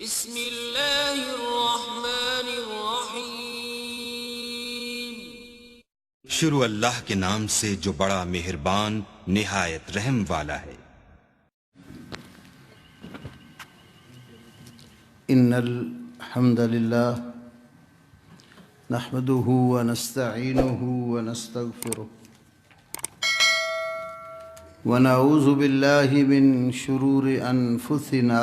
بسم اللہ الرحمن الرحیم۔ شروع اللہ کے نام سے جو بڑا مہربان نہایت رحم والا ہے۔ ان الحمد للہ نحمده ونستعینه ونستغفره ونعوذ باللہ من شرور انفسنا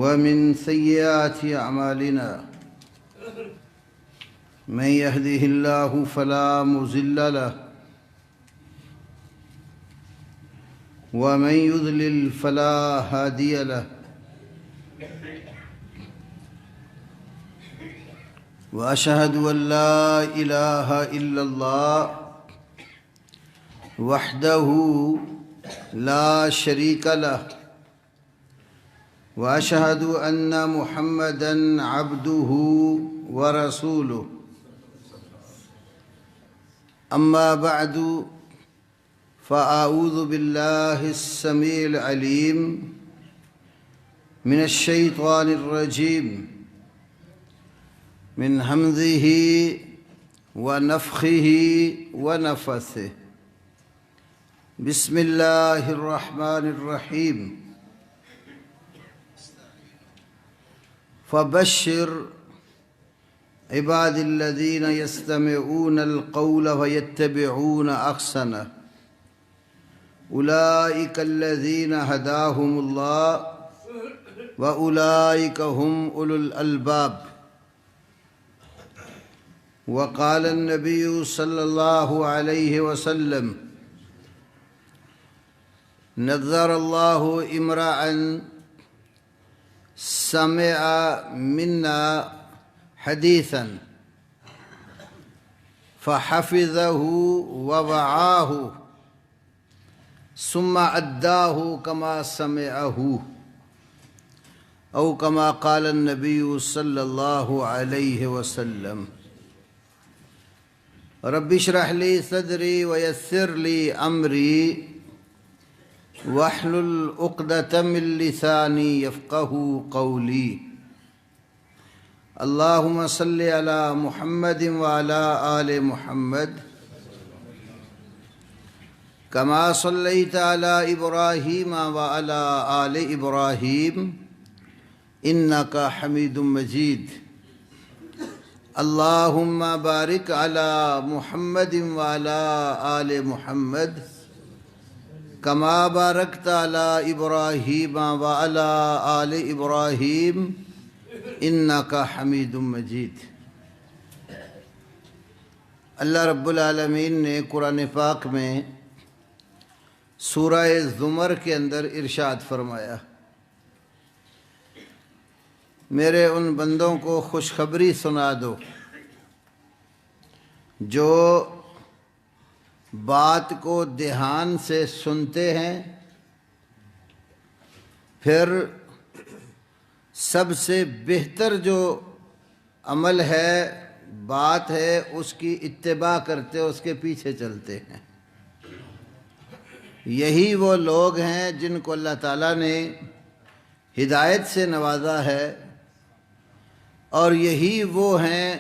ومن سیئات اعمالنا من يهده الله فلا مضل له ومن يضلل فلا هادي له وأشهد أن لا إله إلا الله وحده لا شريك له وأشهد أن محمدًا عبده ورسوله أما بعد فأعوذ بالله السميع العليم من الشيطان الرجيم من همزه ونفخه ونفثه بسم الله الرحمن الرحيم فبشر عباد الذين يستمعون القول ويتبعون أحسنه أولئك الذين هداهم الله وأولئك هم أولو الألباب وقال النبي صلى الله عليه وسلم نذر الله امرأ سمع منا حديثا فحفظه ووعاه ثم أداه كما سمعه أو كما قال النبي صلى الله عليه وسلم رب اشرح لي صدري ويسر لي أمري واحلل عقدة من لساني يفقهوا قولي اللهم صل على محمد وعلى آل محمد كما صليت على إبراهيم وعلى آل إبراهيم إنك حميد مجيد اللهم بارك على محمد وعلى آل محمد كما باركت على إبراهيم وعلى آل إبراهيم إنك حميد مجيد۔ اللہ رب العالمین نے قرآن پاک میں سورہ زمر کے اندر ارشاد فرمایا، میرے ان بندوں کو خوشخبری سنا دو جو بات کو دھیان سے سنتے ہیں، پھر سب سے بہتر جو عمل ہے، بات ہے، اس کی اتباع کرتے، اس کے پیچھے چلتے ہیں۔ یہی وہ لوگ ہیں جن کو اللہ تعالیٰ نے ہدایت سے نوازا ہے، اور یہی وہ ہیں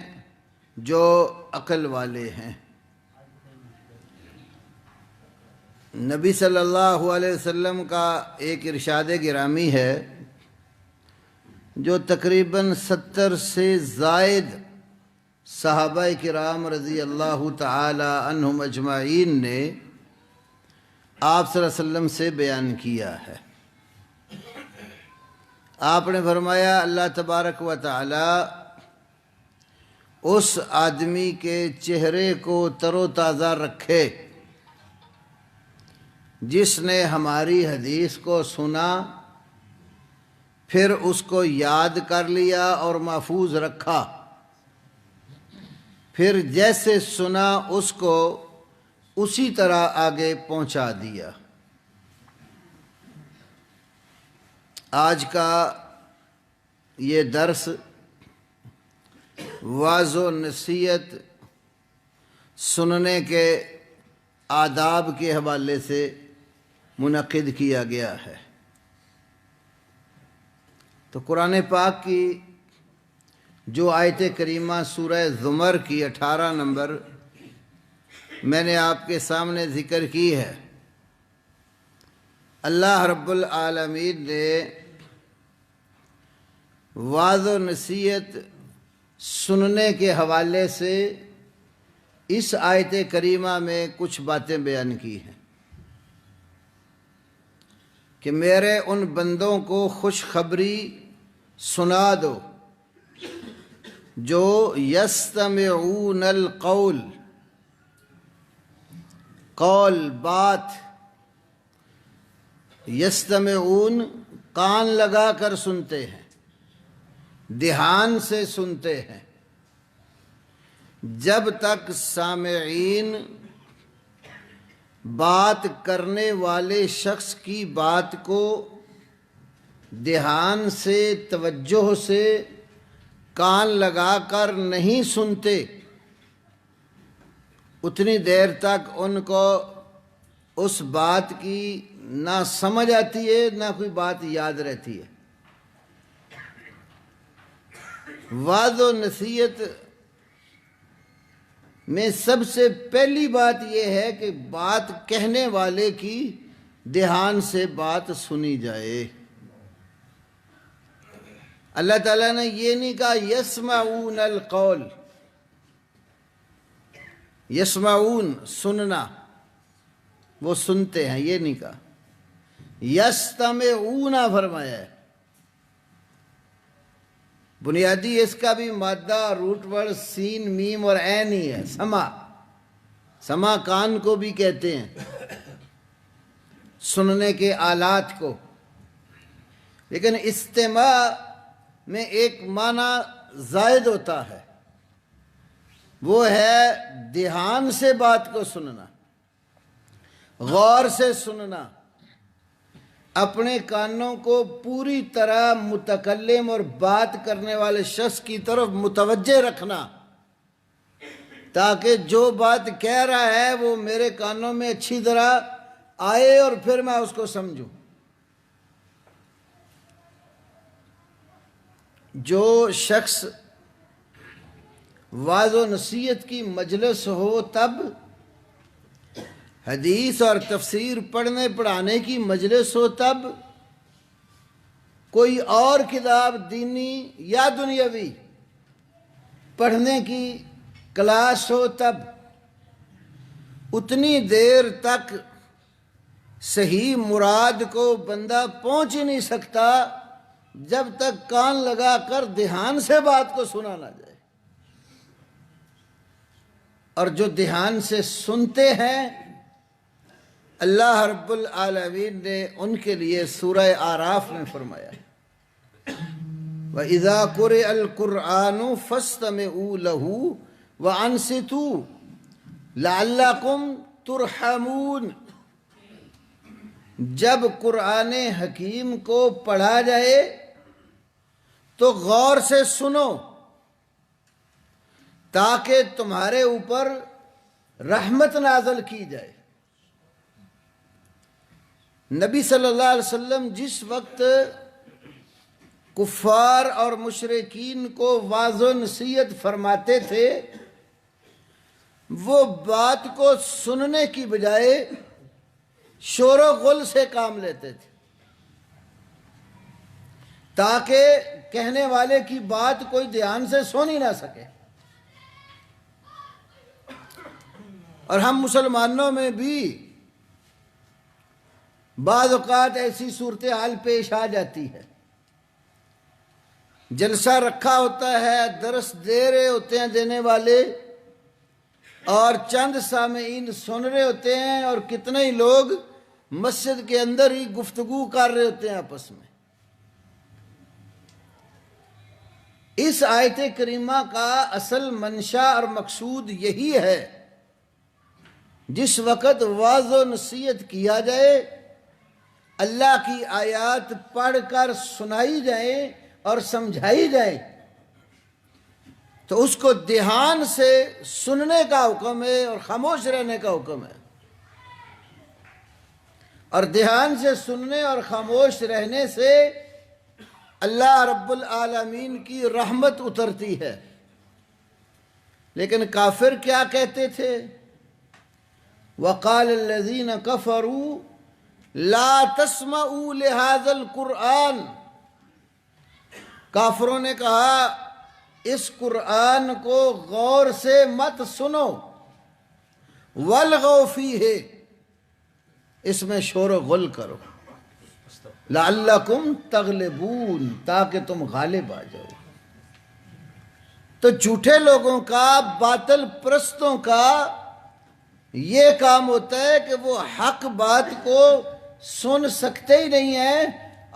جو عقل والے ہیں۔ نبی صلی اللہ علیہ وسلم کا ایک ارشاد گرامی ہے جو تقریباً 70 سے زائد صحابہ کرام رضی اللہ تعالی عنہم اجمعین نے آپ صلی اللہ علیہ وسلم سے بیان کیا ہے۔ آپ نے فرمایا، اللہ تبارک و تعالی اس آدمی کے چہرے کو تر و تازہ رکھے جس نے ہماری حدیث کو سنا، پھر اس کو یاد کر لیا اور محفوظ رکھا، پھر جیسے سنا اس کو اسی طرح آگے پہنچا دیا۔ آج کا یہ درس وعظ و نصیحت سننے کے آداب کے حوالے سے منعقد کیا گیا ہے۔ تو قرآن پاک کی جو آیت کریمہ سورہ زمر کی 18 نمبر میں نے آپ کے سامنے ذکر کی ہے، اللہ رب العالمین نے وعظ و نصیحت سننے کے حوالے سے اس آیت کریمہ میں کچھ باتیں بیان کی ہیں کہ میرے ان بندوں کو خوشخبری سنا دو جو یستمعون القول، قول بات، یستمعون کان لگا کر سنتے ہیں، دھیان سے سنتے ہیں۔ جب تک سامعین بات کرنے والے شخص کی بات کو دھیان سے، توجہ سے کان لگا کر نہیں سنتے، اتنی دیر تک ان کو اس بات کی نہ سمجھ آتی ہے، نہ کوئی بات یاد رہتی ہے۔ وعظ و نصیحت میں سب سے پہلی بات یہ ہے کہ بات کہنے والے کی دھیان سے بات سنی جائے۔ اللہ تعالیٰ نے یہ نہیں کہا یسمعون القول، یسمعون سننا، وہ سنتے ہیں، یہ نہیں کہا، یستمعون فرمایا ہے۔ بنیادی اس کا بھی مادہ روٹ ورڈ سین میم اور عین ہی ہے، سما، سما کان کو بھی کہتے ہیں، سننے کے آلات کو، لیکن استماع میں ایک معنی زائد ہوتا ہے، وہ ہے دھیان سے بات کو سننا، غور سے سننا، اپنے کانوں کو پوری طرح متکلم اور بات کرنے والے شخص کی طرف متوجہ رکھنا، تاکہ جو بات کہہ رہا ہے وہ میرے کانوں میں اچھی طرح آئے اور پھر میں اس کو سمجھوں۔ جو شخص وعظ و نصیحت کی مجلس ہو، تب حدیث اور تفسیر پڑھنے پڑھانے کی مجلس ہو، تب کوئی اور کتاب دینی یا دنیاوی پڑھنے کی کلاس ہو، تب اتنی دیر تک صحیح مراد کو بندہ پہنچ ہی نہیں سکتا جب تک کان لگا کر دھیان سے بات کو سنا نہ جائے۔ اور جو دھیان سے سنتے ہیں، اللہ رب العالمین نے ان کے لیے سورہ اعراف میں فرمایا وَإِذَا قُرِئَ الْقُرْآنُ فَاسْتَمِعُوا لَهُ وَأَنصِتُوا لَعَلَّكُمْ تُرْحَمُونَ۔ جب قرآن حکیم کو پڑھا جائے تو غور سے سنو تاکہ تمہارے اوپر رحمت نازل کی جائے۔ نبی صلی اللہ علیہ وسلم جس وقت کفار اور مشرکین کو وعظ و نصیحت فرماتے تھے، وہ بات کو سننے کی بجائے شور و غل سے کام لیتے تھے، تاکہ کہنے والے کی بات کوئی دھیان سے سن ہی نہ سکے۔ اور ہم مسلمانوں میں بھی بعض اوقات ایسی صورتحال پیش آ جاتی ہے، جلسہ رکھا ہوتا ہے، درس دے رہے ہوتے ہیں دینے والے، اور چند سامعین سن رہے ہوتے ہیں، اور کتنے ہی لوگ مسجد کے اندر ہی گفتگو کر رہے ہوتے ہیں آپس میں۔ اس آیت کریمہ کا اصل منشا اور مقصود یہی ہے، جس وقت وعظ و نصیحت کیا جائے، اللہ کی آیات پڑھ کر سنائی جائیں اور سمجھائی جائیں، تو اس کو دھیان سے سننے کا حکم ہے اور خاموش رہنے کا حکم ہے۔ اور دھیان سے سننے اور خاموش رہنے سے اللہ رب العالمین کی رحمت اترتی ہے۔ لیکن کافر کیا کہتے تھے؟ وَقَالَ الَّذِينَ كَفَرُوا لَا تَسْمَعُوا لِهَذَا الْقُرْآنِ، کافروں نے کہا اس قرآن کو غور سے مت سنو، وَالْغَوْا فِيهِ، اس میں شور و غل کرو، لَعَلَّكُمْ تَغْلِبُونَ، تاکہ تم غالب آ جاؤ۔ تو جھوٹے لوگوں کا، باطل پرستوں کا یہ کام ہوتا ہے کہ وہ حق بات کو سن سکتے ہی نہیں ہیں،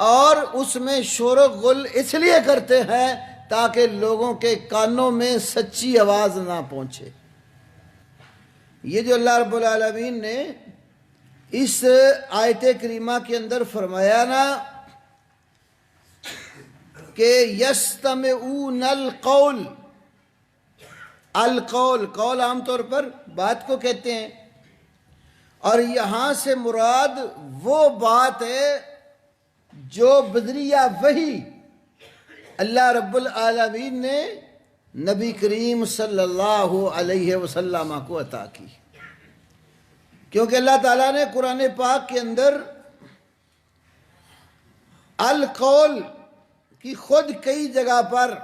اور اس میں شور و غل اس لیے کرتے ہیں تاکہ لوگوں کے کانوں میں سچی آواز نہ پہنچے۔ یہ جو اللہ رب العالمین نے اس آیت کریمہ کے اندر فرمایا نا کہ یستمعون القول، القول، قول عام طور پر بات کو کہتے ہیں، اور یہاں سے مراد وہ بات ہے جو بدریہ وحی اللہ رب العالمین نے نبی کریم صلی اللہ علیہ وسلم کو عطا کی، کیونکہ اللہ تعالیٰ نے قرآن پاک کے اندر القول کی خود کئی جگہ پر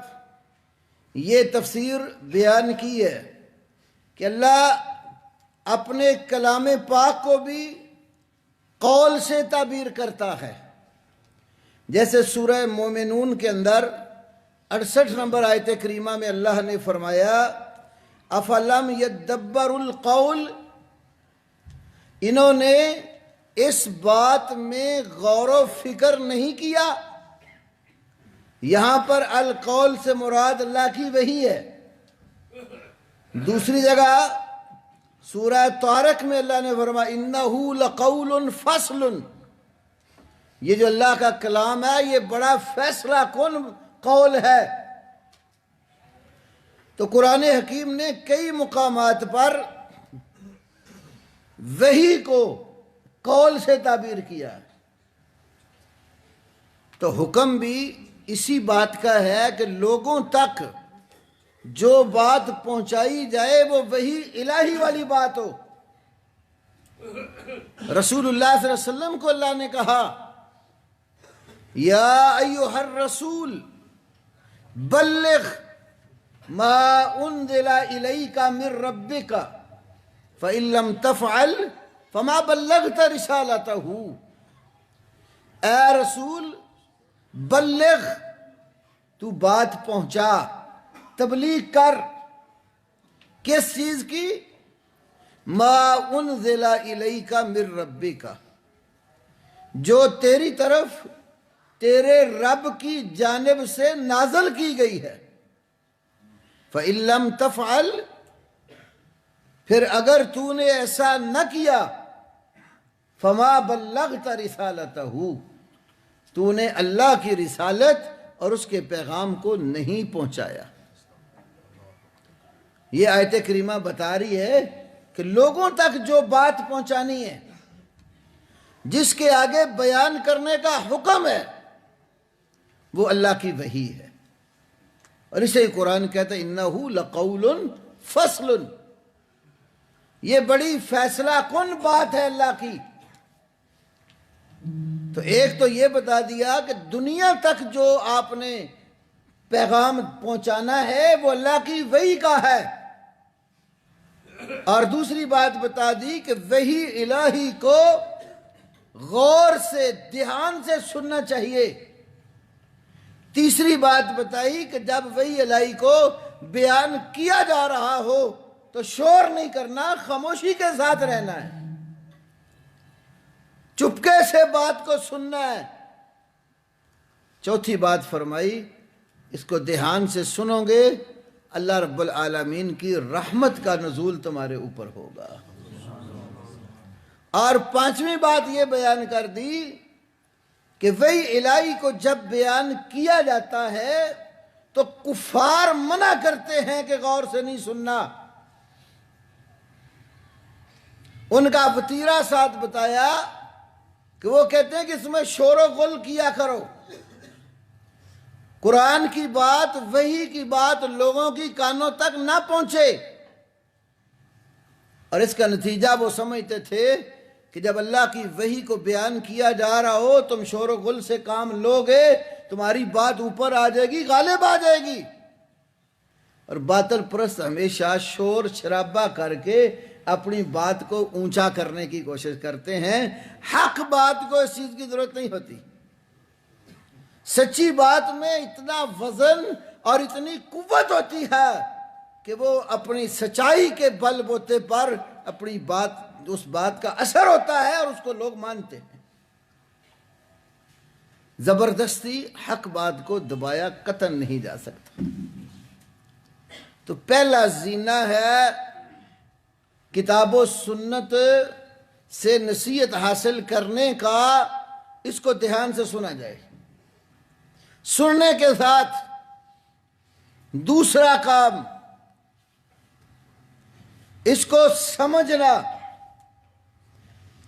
یہ تفسیر بیان کی ہے کہ اللہ اپنے کلام پاک کو بھی قول سے تعبیر کرتا ہے، جیسے سورہ مومنون کے اندر 68 نمبر آیت کریمہ میں اللہ نے فرمایا افلم یدبر القول، انہوں نے اس بات میں غور و فکر نہیں کیا۔ یہاں پر القول سے مراد اللہ کی وحی ہے۔ دوسری جگہ سورہ طارق میں اللہ نے فرمایا انہ لقول فصل، یہ جو اللہ کا کلام ہے یہ بڑا فیصلہ کن قول ہے۔ تو قرآن حکیم نے کئی مقامات پر وحی کو قول سے تعبیر کیا، تو حکم بھی اسی بات کا ہے کہ لوگوں تک جو بات پہنچائی جائے وہ وحی الہی والی بات ہو۔ رسول اللہ صلی اللہ علیہ وسلم کو اللہ نے کہا یا ایھا الرسول بلغ ما انزل الیک من ربک فإن لم تفعل فما بلغت رسالتہ، اے رسول بلغ، تو بات پہنچا، تبلیغ کر، کس چیز کی؟ ما انزل الیک من ربک، جو تیری طرف تیرے رب کی جانب سے نازل کی گئی ہے۔ فَإِن لَمْ تَفْعَلْ، پھر اگر تو نے ایسا نہ کیا، فَمَا بَلَّغْتَ رِسَالَتَهُ، تو نے اللہ کی رسالت اور اس کے پیغام کو نہیں پہنچایا۔ یہ آیت کریمہ بتا رہی ہے کہ لوگوں تک جو بات پہنچانی ہے، جس کے آگے بیان کرنے کا حکم ہے، وہ اللہ کی وحی ہے، اور اسے قرآن کہتا ہے انہ لقول فصل، یہ بڑی فیصلہ کن بات ہے اللہ کی۔ تو ایک تو یہ بتا دیا کہ دنیا تک جو آپ نے پیغام پہنچانا ہے وہ اللہ کی وحی کا ہے، اور دوسری بات بتا دی کہ وحی الہی کو غور سے، دھیان سے سننا چاہیے۔ تیسری بات بتائی کہ جب وحی الہی کو بیان کیا جا رہا ہو تو شور نہیں کرنا، خاموشی کے ساتھ رہنا ہے، چپکے سے بات کو سننا ہے۔ چوتھی بات فرمائی اس کو دھیان سے سنو گے اللہ رب العالمین کی رحمت کا نزول تمہارے اوپر ہوگا۔ اور پانچویں بات یہ بیان کر دی کہ وحی الہی کو جب بیان کیا جاتا ہے تو کفار منع کرتے ہیں کہ غور سے نہیں سننا، ان کا وتیرہ ساتھ بتایا کہ وہ کہتے ہیں کہ اس میں شور و غل کیا کرو، قرآن کی بات، وحی کی بات لوگوں کی کانوں تک نہ پہنچے۔ اور اس کا نتیجہ وہ سمجھتے تھے کہ جب اللہ کی وحی کو بیان کیا جا رہا ہو تم شور و غل سے کام لوگے، تمہاری بات اوپر آ جائے گی، غالب آ جائے گی۔ اور باطل پرست ہمیشہ شور شرابہ کر کے اپنی بات کو اونچا کرنے کی کوشش کرتے ہیں۔ حق بات کو اس چیز کی ضرورت نہیں ہوتی۔ سچی بات میں اتنا وزن اور اتنی قوت ہوتی ہے کہ وہ اپنی سچائی کے بل بوتے پر اپنی بات، اس بات کا اثر ہوتا ہے اور اس کو لوگ مانتے ہیں۔ زبردستی حق بات کو دبایا قطعاً نہیں جا سکتا۔ تو پہلا زینہ ہے کتاب و سنت سے نصیحت حاصل کرنے کا، اس کو دھیان سے سنا جائے۔ سننے کے ساتھ دوسرا کام اس کو سمجھنا۔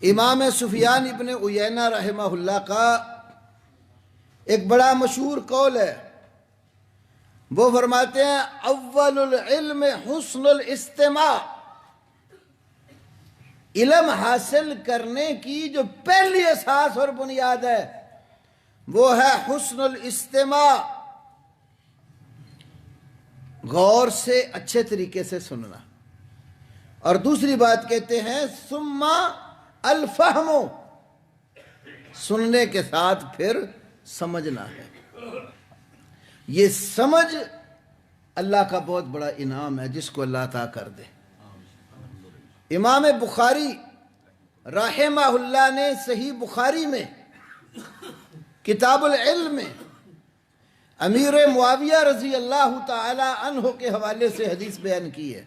امام سفیان ابن عیینہ رحمہ اللہ کا ایک بڑا مشہور قول ہے، وہ فرماتے ہیں اول العلم حسن الاستماع۔ علم حاصل کرنے کی جو پہلی اساس اور بنیاد ہے وہ ہے حسن الاستماع، غور سے اچھے طریقے سے سننا۔ اور دوسری بات کہتے ہیں ثم الفہم، سننے کے ساتھ پھر سمجھنا ہے۔ یہ سمجھ اللہ کا بہت بڑا انعام ہے جس کو اللہ عطا کر دے۔ امام بخاری رحمہ اللہ نے صحیح بخاری میں کتاب العلم میں امیر معاویہ رضی اللہ تعالی عنہ کے حوالے سے حدیث بیان کی ہے۔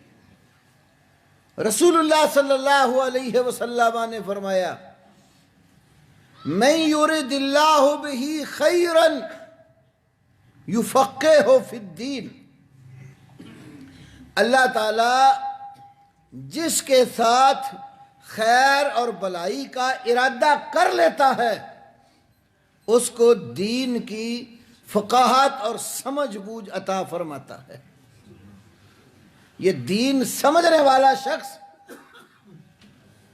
رسول اللہ صلی اللہ علیہ وسلم نے فرمایا من یرد اللہ بہ خیرا یفقہہ فی الدین، اللہ تعالی جس کے ساتھ خیر اور بلائی کا ارادہ کر لیتا ہے اس کو دین کی فقاہت اور سمجھ بوجھ عطا فرماتا ہے۔ یہ دین سمجھنے والا شخص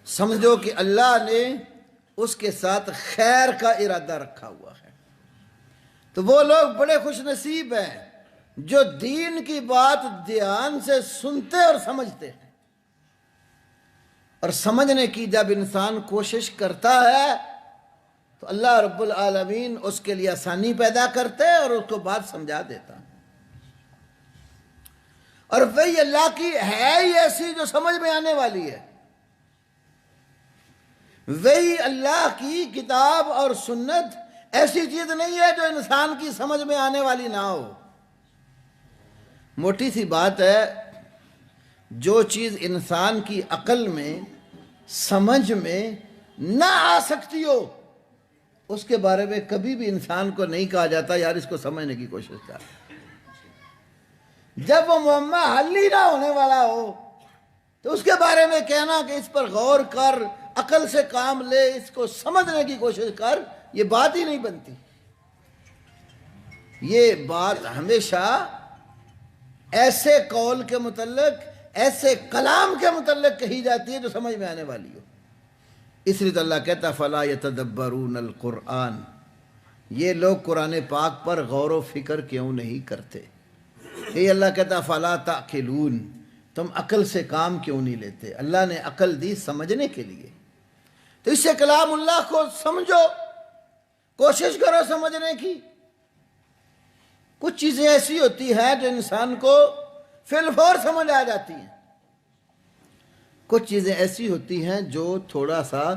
سمجھو کہ اللہ نے اس کے ساتھ خیر کا ارادہ رکھا ہوا ہے۔ تو وہ لوگ بڑے خوش نصیب ہیں جو دین کی بات دھیان سے سنتے اور سمجھتے ہیں۔ اور سمجھنے کی جب انسان کوشش کرتا ہے تو اللہ رب العالمین اس کے لیے آسانی پیدا کرتے اور اس کو بات سمجھا دیتا۔ اور وہی اللہ کی ہے ہی ایسی جو سمجھ میں آنے والی ہے۔ وہی اللہ کی کتاب اور سنت ایسی چیز نہیں ہے جو انسان کی سمجھ میں آنے والی نہ ہو۔ موٹی سی بات ہے، جو چیز انسان کی عقل میں، سمجھ میں نہ آ سکتی ہو اس کے بارے میں کبھی بھی انسان کو نہیں کہا جاتا یار اس کو سمجھنے کی کوشش کر۔ جب وہ معمہ حل ہی نہ ہونے والا ہو تو اس کے بارے میں کہنا کہ اس پر غور کر، عقل سے کام لے، اس کو سمجھنے کی کوشش کر، یہ بات ہی نہیں بنتی۔ یہ بات ہمیشہ ایسے قول کے متعلق، ایسے کلام کے متعلق کہی جاتی ہے جو سمجھ میں آنے والی ہو۔ اس لیے تو اللہ کہتا ہے فَلَا يَتَدَبَّرُونَ الْقُرْآنَ، یہ لوگ قرآن پاک پر غور و فکر کیوں نہیں کرتے۔ یہ اللہ کہتا ہے فَلَا تَعْقِلُونَ، تم عقل سے کام کیوں نہیں لیتے۔ اللہ نے عقل دی سمجھنے کے لیے، تو اس سے کلام اللہ کو سمجھو، کوشش کرو سمجھنے کی۔ کچھ چیزیں ایسی ہوتی ہیں جو انسان کو فی الفور سمجھ آ جاتی ہیں، کچھ چیزیں ایسی ہوتی ہیں جو تھوڑا سا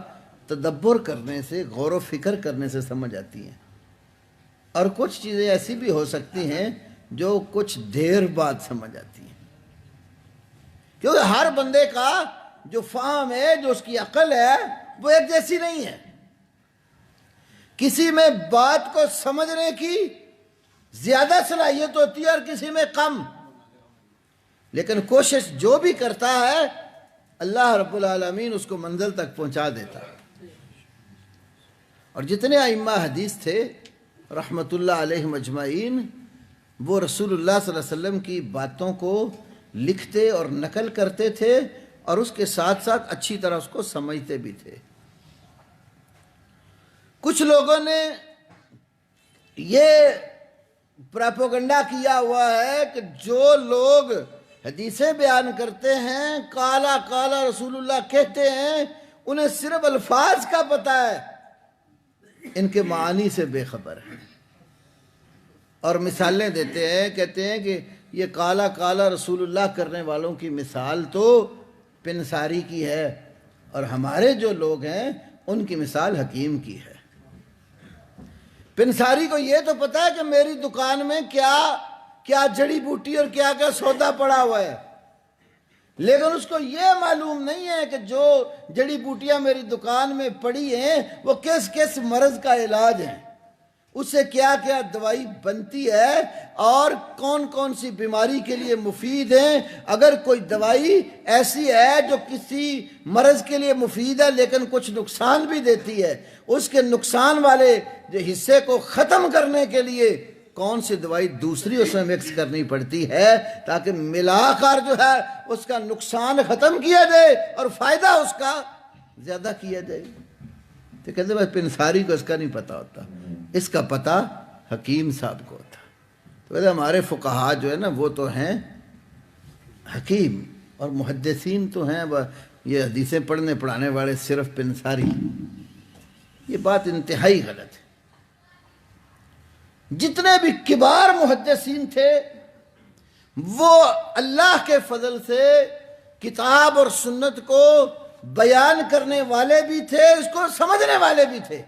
تدبر کرنے سے، غور و فکر کرنے سے سمجھ آتی ہیں، اور کچھ چیزیں ایسی بھی ہو سکتی ہیں جو کچھ دیر بعد سمجھ آتی ہیں۔ کیونکہ ہر بندے کا جو فہم ہے، جو اس کی عقل ہے، وہ ایک جیسی نہیں ہے۔ کسی میں بات کو سمجھنے کی زیادہ صلاحیت ہوتی ہے اور کسی میں کم، لیکن کوشش جو بھی کرتا ہے اللہ رب العالمین اس کو منزل تک پہنچا دیتا ہے۔ اور جتنے ائمہ حدیث تھے رحمت اللہ علیہم اجمعین، وہ رسول اللہ صلی اللہ علیہ وسلم کی باتوں کو لکھتے اور نقل کرتے تھے اور اس کے ساتھ ساتھ اچھی طرح اس کو سمجھتے بھی تھے۔ کچھ لوگوں نے یہ پراپوگنڈا کیا ہوا ہے کہ جو لوگ حدیثیں بیان کرتے ہیں، کالا کالا رسول اللہ کہتے ہیں، انہیں صرف الفاظ کا پتہ ہے، ان کے معانی سے بے خبر ہیں، اور مثالیں دیتے ہیں، کہتے ہیں کہ یہ کالا کالا رسول اللہ کرنے والوں کی مثال تو پنساری کی ہے، اور ہمارے جو لوگ ہیں ان کی مثال حکیم کی ہے۔ پنساری کو یہ تو پتہ ہے کہ میری دکان میں کیا کیا جڑی بوٹی اور کیا کیا سودا پڑا ہوا ہے، لیکن اس کو یہ معلوم نہیں ہے کہ جو جڑی بوٹیاں میری دکان میں پڑی ہیں وہ کس کس مرض کا علاج ہے، اس سے کیا کیا دوائی بنتی ہے اور کون کون سی بیماری کے لیے مفید ہیں۔ اگر کوئی دوائی ایسی ہے جو کسی مرض کے لیے مفید ہے لیکن کچھ نقصان بھی دیتی ہے، اس کے نقصان والے جو حصے کو ختم کرنے کے لیے کون سی دوائی دوسری اس میں مکس کرنی پڑتی ہے تاکہ ملا کر جو ہے اس کا نقصان ختم کیا جائے اور فائدہ اس کا زیادہ کیا جائے۔ تو کہتے ہیں پنساری کو اس کا نہیں پتہ ہوتا، اس کا پتہ حکیم صاحب کو ہوتا۔ تو کہتے ہیں ہمارے فقہا جو ہے نا وہ تو ہیں حکیم، اور محدثین تو ہیں یہ حدیثیں پڑھنے پڑھانے والے صرف پنساری۔ یہ بات انتہائی غلط ہے۔ جتنے بھی کبار محدثین تھے وہ اللہ کے فضل سے کتاب اور سنت کو بیان کرنے والے بھی تھے، اس کو سمجھنے والے بھی تھے۔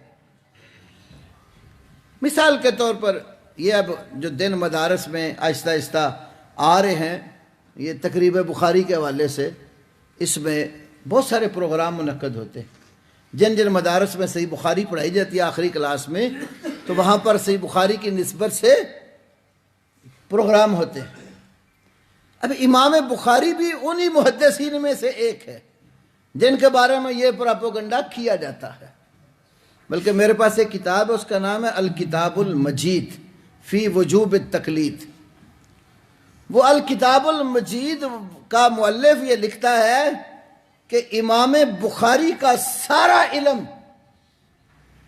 مثال کے طور پر یہ اب جو دن مدارس میں آہستہ آہستہ آ رہے ہیں، یہ تقریب بخاری کے حوالے سے اس میں بہت سارے پروگرام منعقد ہوتے ہیں۔ جن جن مدارس میں صحیح بخاری پڑھائی جاتی ہے آخری کلاس میں، تو وہاں پر صحیح بخاری کی نسبت سے پروگرام ہوتے ہیں۔ اب امام بخاری بھی انہی محدثین میں سے ایک ہے جن کے بارے میں یہ پراپوگنڈا کیا جاتا ہے۔ بلکہ میرے پاس ایک کتاب ہے، اس کا نام ہے الکتاب المجید فی وجوب التقلید۔ وہ الکتاب المجید کا مؤلف یہ لکھتا ہے کہ امام بخاری کا سارا علم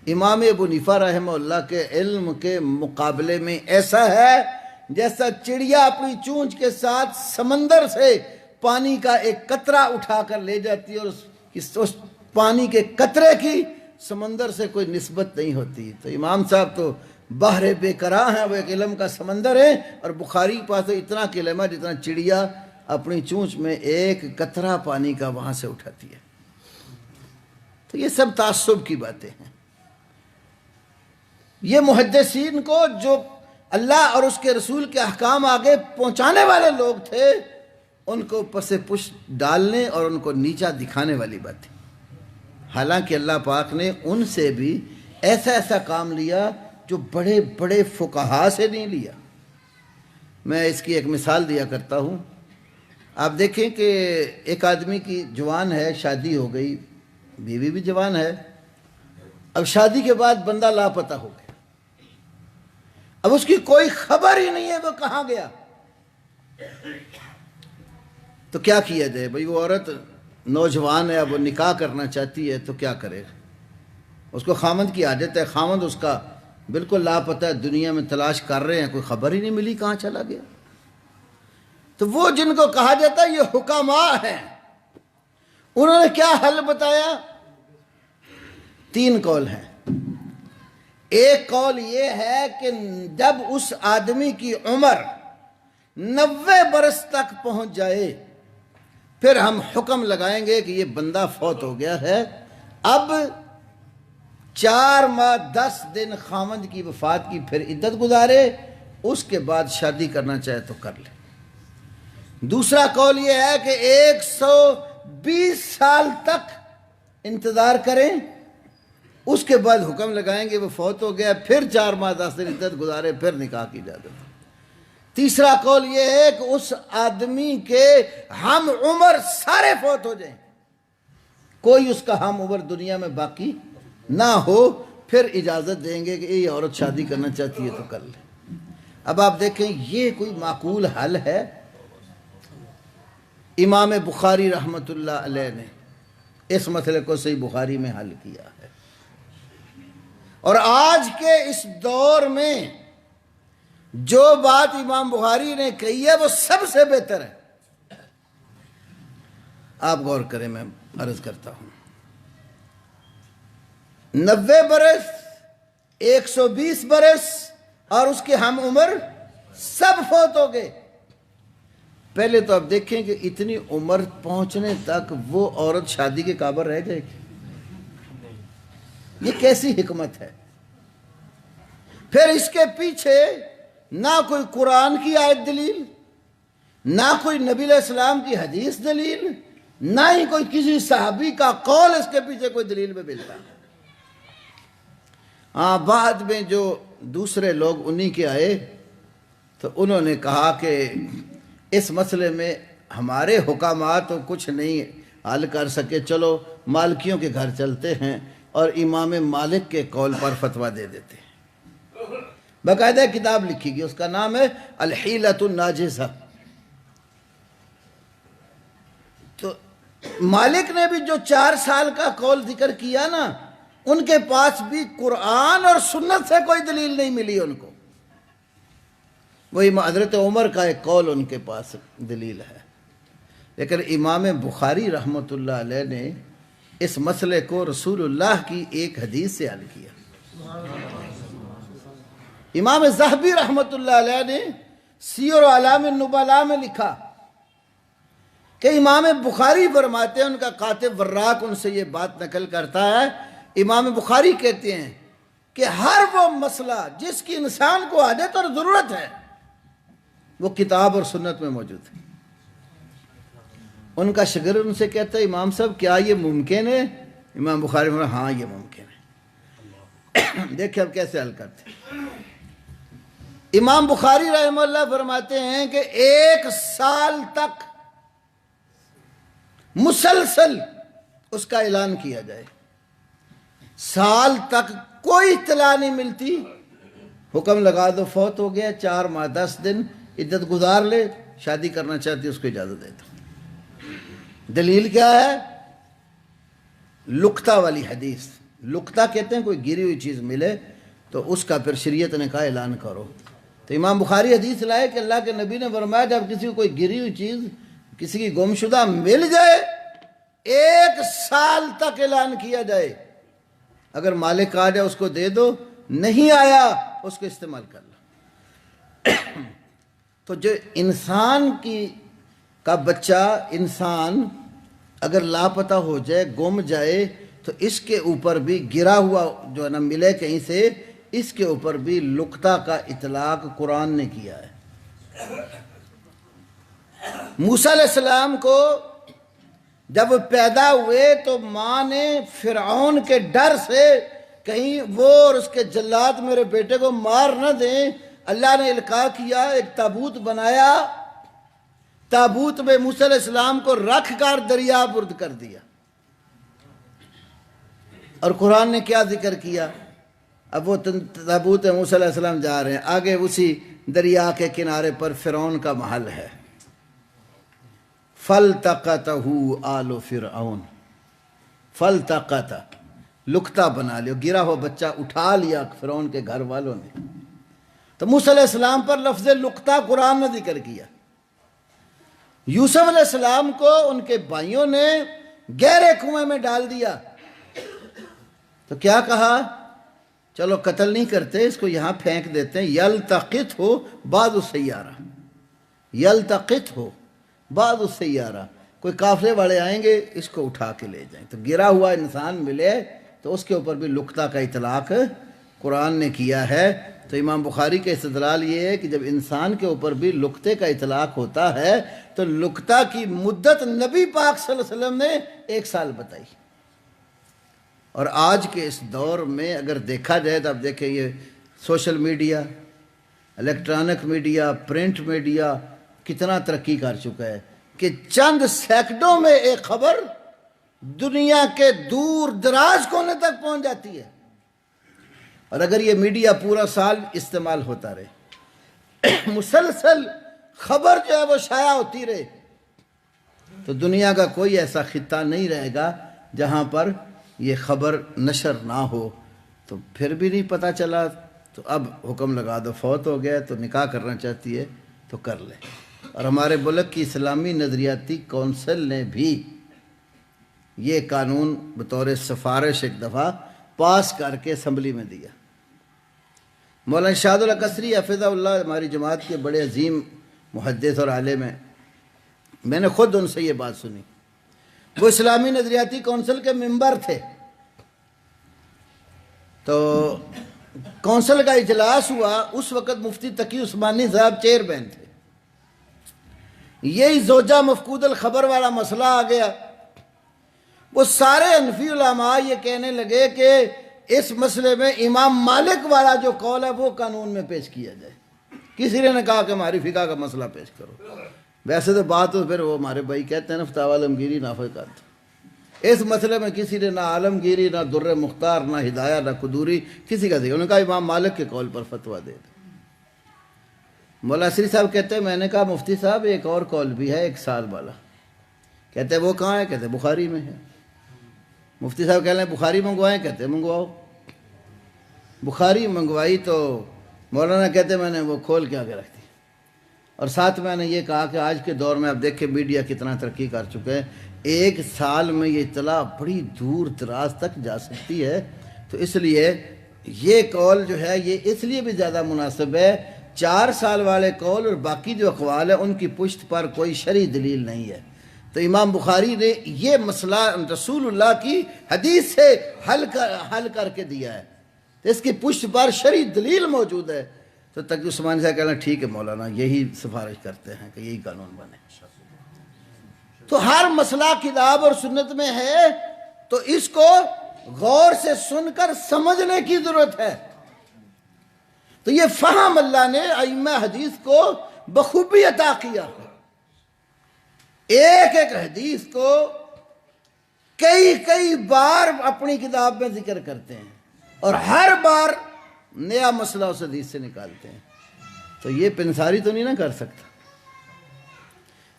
امام ابو حنیفہ رحمہ اللہ کے علم کے مقابلے میں ایسا ہے جیسا چڑیا اپنی چونچ کے ساتھ سمندر سے پانی کا ایک قطرہ اٹھا کر لے جاتی ہے، اور اس پانی کے قطرے کی سمندر سے کوئی نسبت نہیں ہوتی۔ تو امام صاحب تو بحر بے قرار ہیں، وہ ایک علم کا سمندر ہے، اور بخاری کے پاس تو اتنا علم ہے جتنا چڑیا اپنی چونچ میں ایک قطرہ پانی کا وہاں سے اٹھاتی ہے۔ تو یہ سب تعصب کی باتیں ہیں۔ یہ محدثین کو جو اللہ اور اس کے رسول کے احکام آگے پہنچانے والے لوگ تھے، ان کو پس پش ڈالنے اور ان کو نیچا دکھانے والی بات ہے۔ حالانکہ اللہ پاک نے ان سے بھی ایسا ایسا کام لیا جو بڑے بڑے فقہا سے نہیں لیا۔ میں اس کی ایک مثال دیا کرتا ہوں۔ آپ دیکھیں کہ ایک آدمی کی جوان ہے، شادی ہو گئی، بیوی بھی جوان ہے، اب شادی کے بعد بندہ لاپتہ ہو گیا، اب اس کی کوئی خبر ہی نہیں ہے وہ کہاں گیا۔ تو کیا کیا جائے بھائی؟ وہ عورت نوجوان ہے، اب وہ نکاح کرنا چاہتی ہے، تو کیا کرے؟ اس کو خامند کی عادت ہے، خامند اس کا بالکل لاپتہ ہے، دنیا میں تلاش کر رہے ہیں، کوئی خبر ہی نہیں ملی کہاں چلا گیا۔ تو وہ جن کو کہا جاتا ہے یہ حکماء ہیں، انہوں نے کیا حل بتایا؟ 3 قول ہیں۔ ایک قول یہ ہے کہ جب اس آدمی کی عمر 90 برس تک پہنچ جائے پھر ہم حکم لگائیں گے کہ یہ بندہ فوت ہو گیا ہے، اب 4 ماہ 10 دن خامند کی وفات کی پھر عدت گزارے، اس کے بعد شادی کرنا چاہے تو کر لے۔ دوسرا قول یہ ہے کہ 120 سال تک انتظار کریں، اس کے بعد حکم لگائیں گے وہ فوت ہو گیا، پھر 4 ماہ 10 دن عدت گزارے، پھر نکاح کی اجازت۔ تیسرا قول یہ ہے کہ اس آدمی کے ہم عمر سارے فوت ہو جائیں، کوئی اس کا ہم عمر دنیا میں باقی نہ ہو، پھر اجازت دیں گے کہ یہ عورت شادی کرنا چاہتی ہے تو کر لے۔ اب آپ دیکھیں یہ کوئی معقول حل ہے؟ امام بخاری رحمۃ اللہ علیہ نے اس مسئلے کو صحیح بخاری میں حل کیا ہے، اور آج کے اس دور میں جو بات امام بخاری نے کہی ہے وہ سب سے بہتر ہے۔ آپ غور کریں، میں عرض کرتا ہوں، 90 برس، 120 برس اور اس کے ہم عمر سب فوت ہو گئے۔ پہلے تو آپ دیکھیں کہ اتنی عمر پہنچنے تک وہ عورت شادی کے قابل رہ جائے گی؟ یہ کیسی حکمت ہے؟ پھر اس کے پیچھے نہ کوئی قرآن کی آیت دلیل، نہ کوئی نبی علیہ السلام کی حدیث دلیل، نہ ہی کوئی کسی صحابی کا قول اس کے پیچھے کوئی دلیل میں ملتا۔ ہاں، بعد میں جو دوسرے لوگ انہی کے آئے تو انہوں نے کہا کہ اس مسئلے میں ہمارے حکامات تو کچھ نہیں حل کر سکے، چلو مالکیوں کے گھر چلتے ہیں اور امام مالک کے قول پر فتویٰ دے دیتے ہیں۔ باقاعدہ کتاب لکھی گئی، اس کا نام ہے الحیلۃ الناجزہ۔ تو مالک نے بھی جو 4 سال کا قول ذکر کیا نا، ان کے پاس بھی قرآن اور سنت سے کوئی دلیل نہیں ملی ان کو۔ وہی حضرت عمر کا ایک قول ان کے پاس دلیل ہے، لیکن امام بخاری رحمۃ اللہ علیہ نے اس مسئلے کو رسول اللہ کی ایک حدیث سے حل کیا۔ امام ذہبی رحمۃ اللہ علیہ نے سیر اعلام النبلاء میں لکھا کہ امام بخاری فرماتے ہیں، ان کا کاتب وراق ان سے یہ بات نقل کرتا ہے، امام بخاری کہتے ہیں کہ ہر وہ مسئلہ جس کی انسان کو حاجت اور ضرورت ہے وہ کتاب اور سنت میں موجود ہے۔ ان کا شاگرد ان سے کہتا ہے، امام صاحب کیا یہ ممکن ہے؟ امام بخاری فرماتے ہیں، ہاں یہ ممکن ہے۔ دیکھیں اب کیسے حل کرتے ہیں۔ امام بخاری رحمہ اللہ فرماتے ہیں کہ 1 سال تک مسلسل اس کا اعلان کیا جائے، سال تک کوئی اطلاع نہیں ملتی، حکم لگا دو فوت ہو گیا، 4 ماہ 10 دن عدت گزار لے، شادی کرنا چاہتی اس کو اجازت دیتا ہوں۔ دلیل کیا ہے؟ لقطہ والی حدیث۔ لقطہ کہتے ہیں کوئی گری ہوئی چیز ملے تو اس کا پھر شریعت نے کہا اعلان کرو۔ تو امام بخاری حدیث لائے کہ اللہ کے نبی نے فرمایا جب کسی کو کوئی گری ہوئی چیز، کسی کی گمشدہ مل جائے، 1 سال تک اعلان کیا جائے، اگر مالک آ جائے اس کو دے دو، نہیں آیا اس کو استعمال کر لو۔ تو جو انسان کا بچہ، انسان اگر لاپتہ ہو جائے، گم جائے، تو اس کے اوپر بھی گرا ہوا جو ہے نا ملے کہیں سے، اس کے اوپر بھی لقطہ کا اطلاق قرآن نے کیا ہے۔ موسیٰ علیہ السلام کو جب پیدا ہوئے تو ماں نے فرعون کے ڈر سے کہیں وہ اور اس کے جلاد میرے بیٹے کو مار نہ دیں، اللہ نے القاء کیا، ایک تابوت بنایا، تابوت میں موسیٰ علیہ السلام کو رکھ کر دریا برد کر دیا۔ اور قرآن نے کیا ذکر کیا؟ اب وہ تابوت موسیٰ علیہ السلام جا رہے ہیں، آگے اسی دریا کے کنارے پر فرعون کا محل ہے۔ فَالْتَقَطَهُ آلُ فِرْعَوْنَ، فَالْتَقَطَ، لقطہ بنا لیا، گرا ہوا بچہ اٹھا لیا فرعون کے گھر والوں نے۔ تو موسیٰ علیہ السلام پر لفظ لقطہ قرآن نے ذکر کیا۔ یوسف علیہ السلام کو ان کے بھائیوں نے گہرے کنویں میں ڈال دیا، تو کیا کہا؟ چلو قتل نہیں کرتے، اس کو یہاں پھینک دیتے ہیں، یلتقطہ بعض السیارہ، یلتقطہ بعض السیارہ، کوئی قافلے والے آئیں گے اس کو اٹھا کے لے جائیں۔ تو گرا ہوا انسان ملے تو اس کے اوپر بھی لقطہ کا اطلاق قرآن نے کیا ہے۔ تو امام بخاری کا استدلال یہ ہے کہ جب انسان کے اوپر بھی لقطے کا اطلاق ہوتا ہے تو لقطہ کی مدت نبی پاک صلی اللہ علیہ وسلم نے 1 سال بتائی۔ اور آج کے اس دور میں اگر دیکھا جائے تو اب دیکھیں یہ social media, electronic media, print media کتنا ترقی کر چکا ہے کہ چند سیکنڈوں میں ایک خبر دنیا کے دور دراز کونے تک پہنچ جاتی ہے۔ اور اگر یہ میڈیا پورا سال استعمال ہوتا رہے، مسلسل خبر جو ہے وہ شائع ہوتی رہے تو دنیا کا کوئی ایسا خطہ نہیں رہے گا جہاں پر یہ خبر نشر نہ ہو. تو پھر بھی نہیں پتہ چلا تو اب حکم لگا دو، فوت ہو گیا تو نکاح کرنا چاہتی ہے تو کر لے. اور ہمارے ملک کی اسلامی نظریاتی کونسل نے بھی یہ قانون بطور سفارش ایک دفعہ پاس کر کے اسمبلی میں دیا. مولانا شاہد اللہ قصری حفظہ اللہ ہماری جماعت کے بڑے عظیم محدث اور عالم ہیں، میں نے خود ان سے یہ بات سنی. وہ اسلامی نظریاتی کونسل کے ممبر تھے، تو کونسل کا اجلاس ہوا، اس وقت مفتی تقی عثمانی صاحب چیئرمین تھے. یہی زوجہ مفقود الخبر والا مسئلہ آ گیا. وہ سارے حنفی علماء یہ کہنے لگے کہ اس مسئلے میں امام مالک والا جو قول ہے وہ قانون میں پیش کیا جائے. کسی نے کہا کہ ہماری فقہ کا مسئلہ پیش کرو. ویسے تو بات تو پھر وہ ہمارے بھائی کہتے ہیں نا فتاوی عالمگیری نافذ کرتے. اس مسئلے میں کسی نے نہ عالمگیری، نہ در مختار، نہ ہدایہ، نہ قدوری کسی کا دیا. انہوں نے کہا امام مالک کے قول پر فتویٰ دے دیں. مولا اسری صاحب کہتے ہیں میں نے کہا مفتی صاحب ایک اور قول بھی ہے 1 سال والا. کہتے ہیں وہ کہاں ہے؟ کہتے ہیں بخاری میں ہے. مفتی صاحب کہہ رہے ہیں بخاری منگوائیں؟ کہتے ہیں منگواؤ. بخاری منگوائی تو مولانا کہتے ہیں میں نے وہ کھول کے آگے رکھ دی. اور ساتھ میں نے یہ کہا کہ آج کے دور میں اب دیکھیں میڈیا کتنا ترقی کر چکے ہیں، 1 سال میں یہ اطلاع بڑی دور دراز تک جا سکتی ہے. تو اس لیے یہ قول جو ہے یہ اس لیے بھی زیادہ مناسب ہے. 4 سال والے قول اور باقی جو اقوال ہیں ان کی پشت پر کوئی شرعی دلیل نہیں ہے. تو امام بخاری نے یہ مسئلہ رسول اللہ کی حدیث سے حل کر کے دیا ہے. تو اس کی پشت پر شرعی دلیل موجود ہے. تو تقی عثمانی صاحب کہنا ٹھیک ہے مولانا یہی سفارش کرتے ہیں کہ یہی قانون بنے. تو ہر مسئلہ کتاب اور سنت میں ہے تو اس کو غور سے سن کر سمجھنے کی ضرورت ہے. تو یہ فہم اللہ نے ائمہ حدیث کو بخوبی عطا کیا. ایک ایک حدیث کو کئی بار اپنی کتاب میں ذکر کرتے ہیں اور ہر بار نیا مسئلہ اس حدیث سے نکالتے ہیں. تو یہ پنساری تو نہیں نہ کر سکتا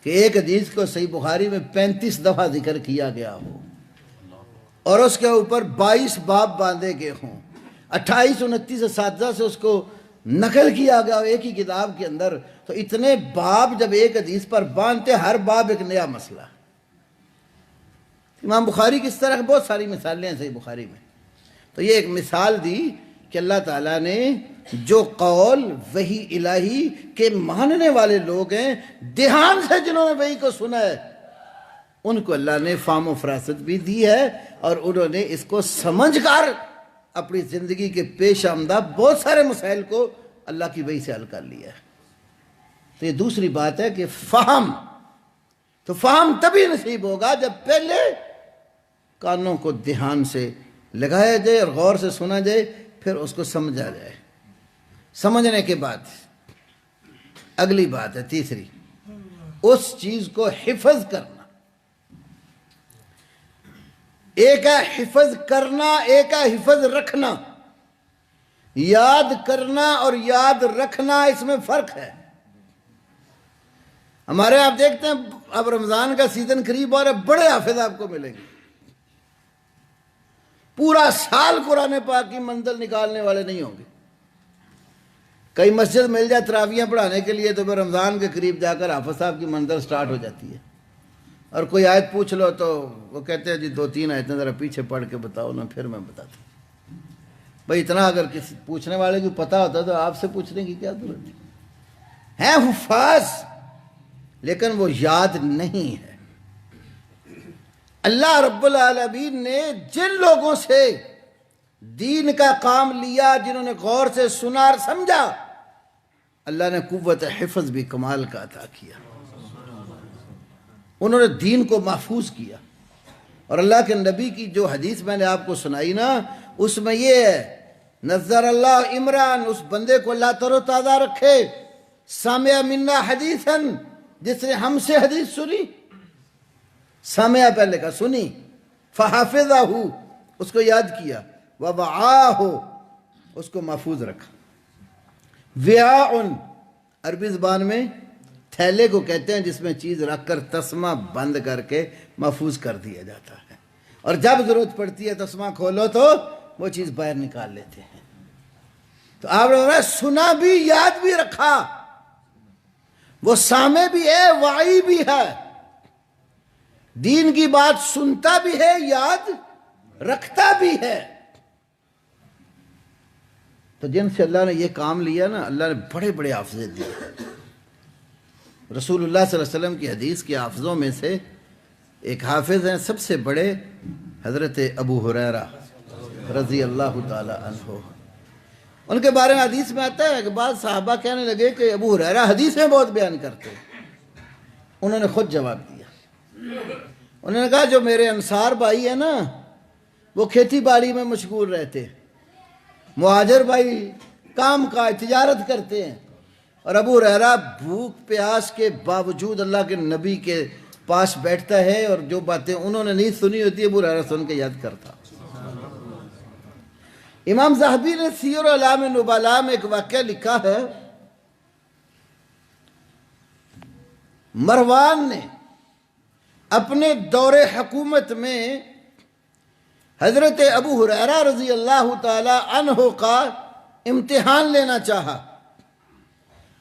کہ ایک حدیث کو صحیح بخاری میں 35 دفعہ ذکر کیا گیا ہو اور اس کے اوپر 22 باب باندھے گئے ہوں، 28 29 اساتذہ سے اس کو نقل کیا گیا ایک ہی کتاب کے اندر. تو اتنے باب جب ایک حدیث پر باندھتے ہر باب ایک نیا مسئلہ. امام بخاری کی اس طرح بہت ساری مثالیں ہیں صحیح بخاری میں. تو یہ ایک مثال دی کہ اللہ تعالیٰ نے جو قول وحی الہی کے ماننے والے لوگ ہیں دھیان سے جنہوں نے وحی کو سنا ہے ان کو اللہ نے فہم و فراست بھی دی ہے اور انہوں نے اس کو سمجھ کر اپنی زندگی کے پیش آمدہ بہت سارے مسائل کو اللہ کی وحی سے حل کر لیا ہے. تو یہ دوسری بات ہے کہ فہم، تو فہم تبھی نصیب ہوگا جب پہلے کانوں کو دھیان سے لگایا جائے اور غور سے سنا جائے، پھر اس کو سمجھا جائے. سمجھنے کے بعد اگلی بات ہے تیسری، اس چیز کو حفظ کرنا. ایک ہے حفظ کرنا، ایک ہے حفظ رکھنا. یاد کرنا اور یاد رکھنا اس میں فرق ہے. ہمارے آپ دیکھتے ہیں اب رمضان کا سیزن قریب اور بڑے حافظ آپ کو ملیں گے، پورا سال قرآن پاک کی منزل نکالنے والے نہیں ہوں گے. کئی مسجد مل جائے تراویحیں پڑھانے کے لیے تو پھر رمضان کے قریب جا کر حافظ صاحب کی منزل سٹارٹ ہو جاتی ہے. اور کوئی آیت پوچھ لو تو وہ کہتے ہیں جی 2-3 آیتیں ذرا پیچھے پڑھ کے بتاؤ نا، پھر میں بتاتا ہوں. بھائی اتنا اگر کسی پوچھنے والے کو پتہ ہوتا تو آپ سے پوچھنے کی کیا ضرورت ہے؟ ہیں حفاظ لیکن وہ یاد نہیں ہے. اللہ رب العالمین نے جن لوگوں سے دین کا کام لیا، جنہوں نے غور سے سنا اور سمجھا، اللہ نے قوت حفظ بھی کمال کا عطا کیا. انہوں نے دین کو محفوظ کیا. اور اللہ کے نبی کی جو حدیث میں نے آپ کو سنائی نا، اس میں یہ ہے نظر اللہ عمران، اس بندے کو اللہ تر و تازہ رکھے، سامع منا حدیثاً، جس نے ہم سے حدیث سنی. سامع پہلے کا سنی، فحافظہ، اس کو یاد کیا، ووعاہ، اس کو محفوظ رکھا. وعاء، عربی زبان میں تھیلے کو کہتے ہیں جس میں چیز رکھ کر تسمہ بند کر کے محفوظ کر دیا جاتا ہے، اور جب ضرورت پڑتی ہے تسمہ کھولو تو وہ چیز باہر نکال لیتے ہیں۔ تو آپ نے سنا بھی یاد بھی رکھا، وہ سامع بھی ہے واعی بھی ہے، دین کی بات سنتا بھی ہے یاد رکھتا بھی ہے۔ تو جن سے اللہ نے یہ کام لیا نا، اللہ نے بڑے بڑے حافظے دیے۔ رسول اللہ صلی اللہ علیہ وسلم کی حدیث کے حافظوں میں سے ایک حافظ ہیں سب سے بڑے، حضرت ابو ہریرہ رضی اللہ تعالی عنہ۔ ان کے بارے میں حدیث میں آتا ہے کہ بعض صحابہ کہنے لگے کہ ابو ہریرہ حدیثیں بہت بیان کرتے ہیں۔ انہوں نے خود جواب دیا، انہوں نے کہا جو میرے انصار بھائی ہیں نا وہ کھیتی باڑی میں مشغول رہتے، مہاجر بھائی کام کاج تجارت کرتے ہیں، اور ابو ہریرہ بھوک پیاس کے باوجود اللہ کے نبی کے پاس بیٹھتا ہے، اور جو باتیں انہوں نے نہیں سنی ہوتی ابو ہریرہ سن کے یاد کرتا۔ امام ذہبی نے سیر اعلام نبلاء میں ایک واقعہ لکھا ہے، مروان نے اپنے دور حکومت میں حضرت ابو ہریرہ رضی اللہ تعالی عنہ کا امتحان لینا چاہا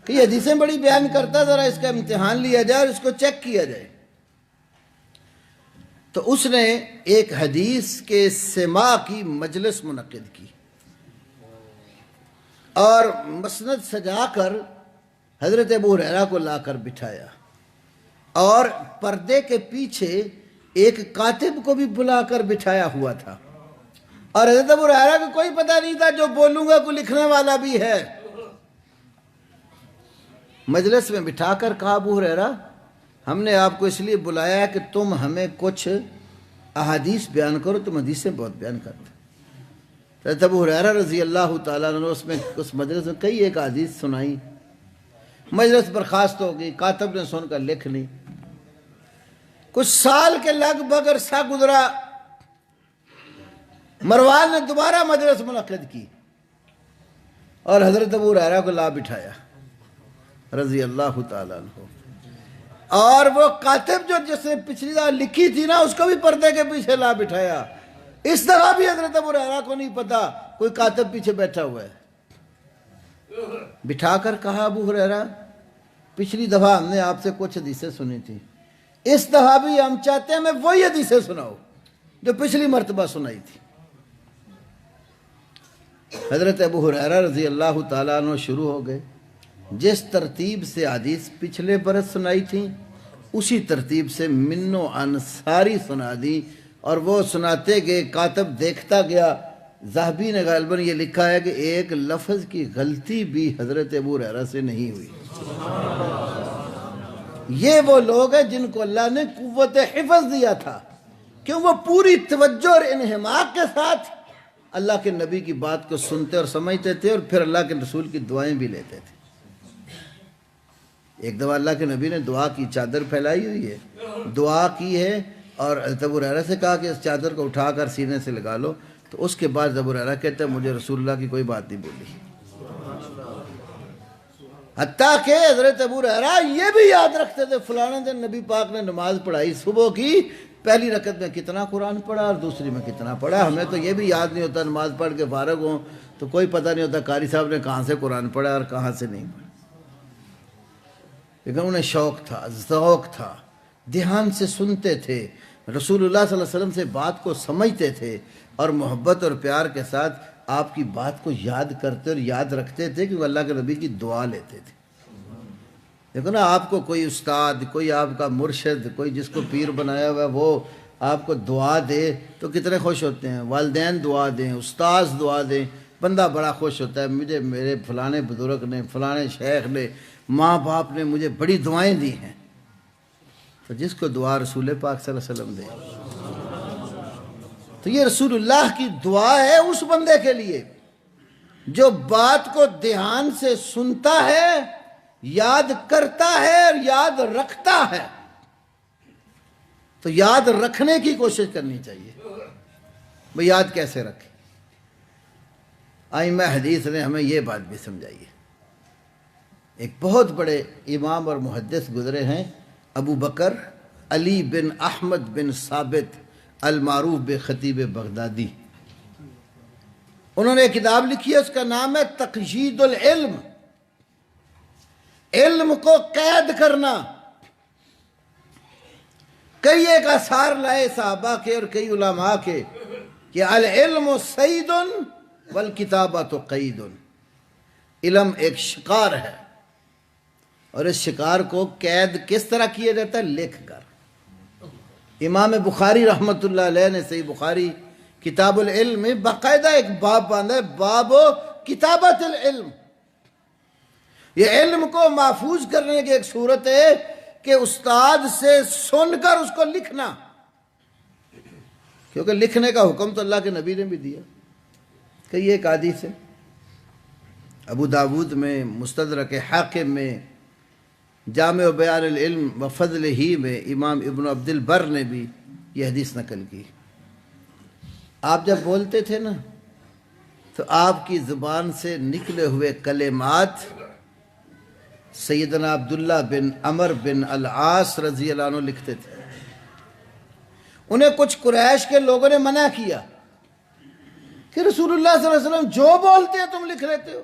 کہ یہ حدیثیں بڑی بیان کرتا، ذرا اس کا امتحان لیا جائے اور اس کو چیک کیا جائے۔ تو اس نے ایک حدیث کے سماع کی مجلس منعقد کی اور مسند سجا کر حضرت ابو ہریرہ کو لا کر بٹھایا، اور پردے کے پیچھے ایک کاتب کو بھی بلا کر بٹھایا ہوا تھا، اور حضرت ابو ہریرہ کو کوئی پتہ نہیں تھا جو بولوں گا کوئی لکھنے والا بھی ہے۔ مجلس میں بٹھا کر کہا ابو ہریرہ ہم نے آپ کو اس لیے بلایا ہے کہ تم ہمیں کچھ احادیث بیان کرو، تم حدیثیں بہت بیان کرتے۔ حضرت ابو ہریرہ رضی اللہ تعالیٰ عنہ اس مجلس میں کئی ایک حدیث سنائی، مجلس برخاست ہو گئی، کاتب نے سن کر لکھ لی۔ کچھ سال کے لگ بھگ عرصہ گزرا، مروان نے دوبارہ مجلس منعقد کی اور حضرت ابو ہریرہ کو لا بٹھایا رضی اللہ تعالیٰ عنہ، اور وہ کاتب جو جس نے پچھلی دفعہ لکھی تھی نا اس کو بھی پردے کے پیچھے لا بٹھایا۔ اس دفعہ بھی حضرت ابو ہریرہ کو نہیں پتا کوئی کاتب پیچھے بیٹھا ہوا ہے۔ بٹھا کر کہا ابو ہریرہ پچھلی دفعہ ہم نے آپ سے کچھ حدیثیں سنی تھی، اس دفعہ بھی ہم چاہتے ہیں میں وہی حدیثیں سناؤ جو پچھلی مرتبہ سنائی تھی۔ حضرت ابو ہریرہ رضی اللہ تعالیٰ عنہ شروع ہو گئے، جس ترتیب سے حدیث پچھلے برس سنائی تھی اسی ترتیب سے منو انصاری سنا دی، اور وہ سناتے گئے، کاتب دیکھتا گیا۔ ذہبی نے غالباً یہ لکھا ہے کہ ایک لفظ کی غلطی بھی حضرت ابو ہریرہ سے نہیں ہوئی۔ یہ وہ لوگ ہیں جن کو اللہ نے قوت حفظ دیا تھا کہ وہ پوری توجہ اور انہماک کے ساتھ اللہ کے نبی کی بات کو سنتے اور سمجھتے تھے، اور پھر اللہ کے رسول کی دعائیں بھی لیتے تھے۔ ایک دفعہ اللہ کے نبی نے دعا کی، چادر پھیلائی ہوئی ہے، دعا کی ہے، اور حضرت ابو ہریرہ سے کہا کہ اس چادر کو اٹھا کر سینے سے لگا لو، تو اس کے بعد ابو ہریرہ کہتا ہے مجھے رسول اللہ کی کوئی بات نہیں بولی، حتیٰ کہ حضرت ابو ہریرہ یہ بھی یاد رکھتے تھے فلانے دن نبی پاک نے نماز پڑھائی صبح کی، پہلی رکعت میں کتنا قرآن پڑھا اور دوسری میں کتنا پڑھا۔ ہمیں تو یہ بھی یاد نہیں ہوتا، نماز پڑھ کے فارغ ہوں تو کوئی پتہ نہیں ہوتا قاری صاحب نے کہاں سے قرآن پڑھا اور کہاں سے نہیں پڑھا، لیکن انہیں شوق تھا، ذوق تھا، دھیان سے سنتے تھے، رسول اللہ صلی اللہ علیہ وسلم سے بات کو سمجھتے تھے، اور محبت اور پیار کے ساتھ آپ کی بات کو یاد کرتے اور یاد رکھتے تھے، کیونکہ اللہ کے نبی کی دعا لیتے تھے۔ دیکھو نا، آپ کو کوئی استاد، کوئی آپ کا مرشد، کوئی جس کو پیر بنایا ہوا ہے وہ آپ کو دعا دے تو کتنے خوش ہوتے ہیں، والدین دعا دیں، استاذ دعا دیں، بندہ بڑا خوش ہوتا ہے، مجھے میرے فلانے بزرگ نے، فلانے شیخ نے، ماں باپ نے مجھے بڑی دعائیں دی ہیں۔ تو جس کو دعا رسول پاک صلی اللہ علیہ وسلم دے، تو یہ رسول اللہ کی دعا ہے اس بندے کے لیے جو بات کو دھیان سے سنتا ہے، یاد کرتا ہے اور یاد رکھتا ہے۔ تو یاد رکھنے کی کوشش کرنی چاہیے۔ وہ یاد کیسے رکھے؟ ائمہ حدیث نے ہمیں یہ بات بھی سمجھائی ہے۔ ایک بہت بڑے امام اور محدث گزرے ہیں، ابو بکر علی بن احمد بن ثابت المعروف بخطیب بغدادی۔ انہوں نے ایک کتاب لکھی ہے، اس کا نام ہے تقیید العلم، علم کو قید کرنا۔ کئی ایک آثار لائے صحابہ کے اور کئی علماء کے کہ العلم صید والکتابۃ قید، علم ایک شکار ہے اور اس شکار کو قید کس طرح کیا جاتا ہے؟ لکھ کر۔ امام بخاری رحمۃ اللہ علیہ نے صحیح بخاری کتاب العلم میں باقاعدہ ایک باب باندھا ہے، باب کتابت العلم۔ یہ علم کو محفوظ کرنے کی ایک صورت ہے کہ استاد سے سن کر اس کو لکھنا، کیونکہ لکھنے کا حکم تو اللہ کے نبی نے بھی دیا۔ کئی ایک حدیث ہے، ابو داود میں، مستدرک حاکم میں، جامع بیان العلم و فضل ہی میں امام ابن عبد البر نے بھی یہ حدیث نقل کی۔ آپ جب بولتے تھے نا تو آپ کی زبان سے نکلے ہوئے کلمات سیدنا عبداللہ بن عمر بن العاص رضی اللہ عنہ لکھتے تھے۔ انہیں کچھ قریش کے لوگوں نے منع کیا کہ رسول اللہ صلی اللہ علیہ وسلم جو بولتے ہیں تم لکھ لیتے ہو۔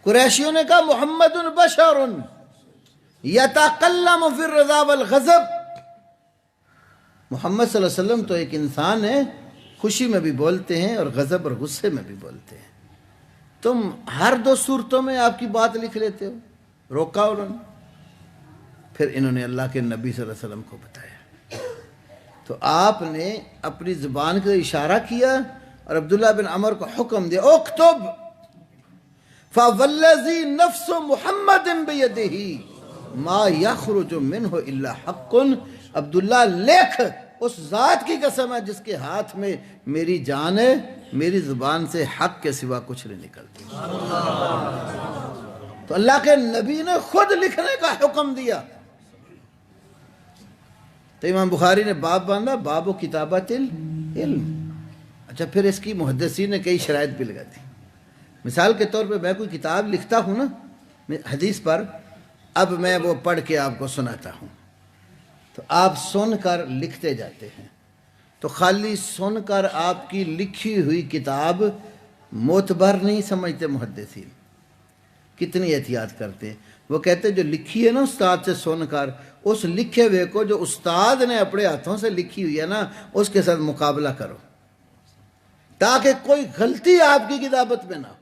قریشیوں نے کہا محمد بشر یتکلم فی الرضا والغضب، محمد صلی اللہ علیہ وسلم تو ایک انسان ہے، خوشی میں بھی بولتے ہیں اور غضب اور غصے میں بھی بولتے ہیں، تم ہر دو صورتوں میں آپ کی بات لکھ لیتے ہو۔ روکا انہوں نے، پھر انہوں نے اللہ کے نبی صلی اللہ علیہ وسلم کو بتایا، تو آپ نے اپنی زبان کا اشارہ کیا اور عبداللہ بن عمر کو حکم دیا اکتب فَوَالَّذِي نَفْسُ مُحَمَّدٍ بِيَدِهِ مَا يَخْرُجُ مِنْهُ إِلَّا حَقٌّ، عبداللہ لکھ، اس ذات کی قسم ہے جس کے ہاتھ میں میری جان ہے، میری زبان سے حق کے سوا کچھ نہیں نکلتی۔ تو اللہ کے نبی نے خود لکھنے کا حکم دیا۔ تو امام بخاری نے باب باندھا، باب و کتابت العلم۔ اچھا، پھر اس کی محدثین نے کئی شرائط بھی لگا دی۔ مثال کے طور پہ میں کوئی کتاب لکھتا ہوں نا حدیث پر، اب میں وہ پڑھ کے آپ کو سناتا ہوں، تو آپ سن کر لکھتے جاتے ہیں، تو خالی سن کر آپ کی لکھی ہوئی کتاب معتبر نہیں سمجھتے محدثین۔ کتنی احتیاط کرتے ہیں، وہ کہتے ہیں جو لکھی ہے نا استاد سے سن کر، اس لکھے ہوئے کو جو استاد نے اپنے ہاتھوں سے لکھی ہوئی ہے نا اس کے ساتھ مقابلہ کرو، تاکہ کوئی غلطی آپ کی کتابت میں نہ ہو۔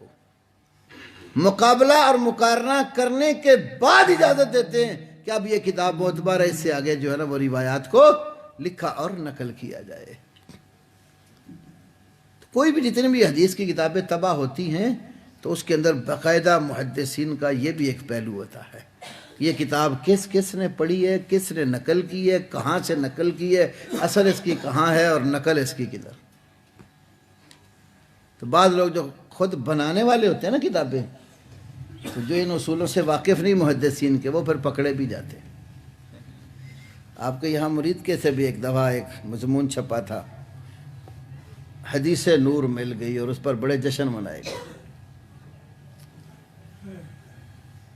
مقابلہ اور مقارنہ کرنے کے بعد اجازت دیتے ہیں کہ اب یہ کتاب معتبر ہے، اس سے آگے جو ہے نا وہ روایات کو لکھا اور نقل کیا جائے۔ کوئی بھی جتنی بھی حدیث کی کتابیں طبع ہوتی ہیں تو اس کے اندر باقاعدہ محدثین کا یہ بھی ایک پہلو ہوتا ہے، یہ کتاب کس کس نے پڑھی ہے، کس نے نقل کی ہے، کہاں سے نقل کی ہے، اصل اس کی کہاں ہے اور نقل اس کی کدھر۔ تو بعض لوگ جو خود بنانے والے ہوتے ہیں نا کتابیں، تو جو ان اصولوں سے واقف نہیں محدثین کے، وہ پھر پکڑے بھی جاتے ہیں۔ آپ کے یہاں مرید کے سے بھی ایک دفعہ ایک مضمون چھپا تھا، حدیث نور مل گئی اور اس پر بڑے جشن منائے گئے۔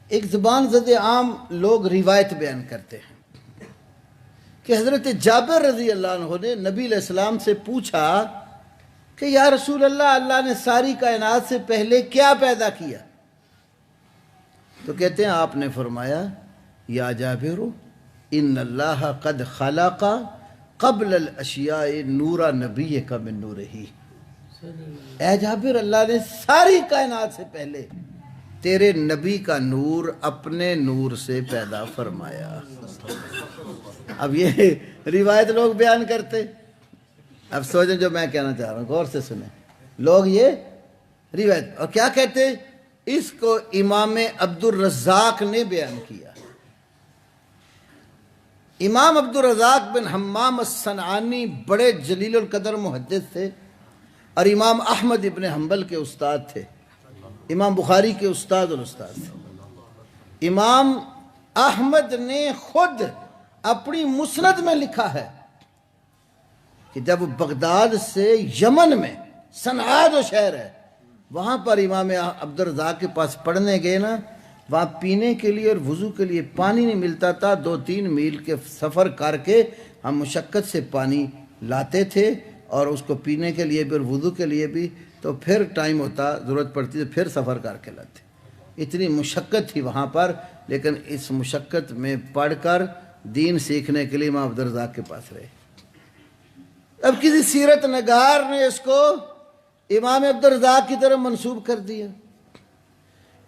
ایک زبان زد عام لوگ روایت بیان کرتے ہیں کہ حضرت جابر رضی اللہ عنہ نے نبی علیہ السلام سے پوچھا کہ یا رسول اللہ، اللہ نے ساری کائنات سے پہلے کیا پیدا کیا؟ تو کہتے ہیں آپ نے فرمایا یا جابر ان اللہ قد خلق قبل الاشیاء نور نبیک من نورہ، اے جابر، اللہ نے ساری کائنات سے پہلے تیرے نبی کا نور اپنے نور سے پیدا فرمایا۔ اب یہ روایت لوگ بیان کرتے، اب سوچیں جو میں کہنا چاہ رہا ہوں، غور سے سنیں، لوگ یہ روایت اور کیا کہتے، اس کو امام عبد الرزاق نے بیان کیا۔ امام عبد الرزاق بن حمام الصنعانی بڑے جلیل القدر محدث تھے اور امام احمد ابن حنبل کے استاد تھے، امام بخاری کے استاد اور استاد تھے۔ امام احمد نے خود اپنی مسند میں لکھا ہے کہ جب بغداد سے یمن میں صنعا جو شہر ہے وہاں پر امام عبد الرزاق کے پاس پڑھنے گئے نا، وہاں پینے کے لیے اور وضو کے لیے پانی نہیں ملتا تھا، 2-3 میل کے سفر کر کے ہم مشقت سے پانی لاتے تھے، اور اس کو پینے کے لیے بھی اور وضو کے لیے بھی، تو پھر ٹائم ہوتا، ضرورت پڑتی تو پھر سفر کر کے لاتے۔ اتنی مشقت تھی وہاں پر، لیکن اس مشقت میں پڑھ کر دین سیکھنے کے لیے امام عبدالرزاق کے پاس رہے۔ اب کسی سیرت نگار نے اس کو امام عبدالرزاق کی طرف منسوب کر دیا۔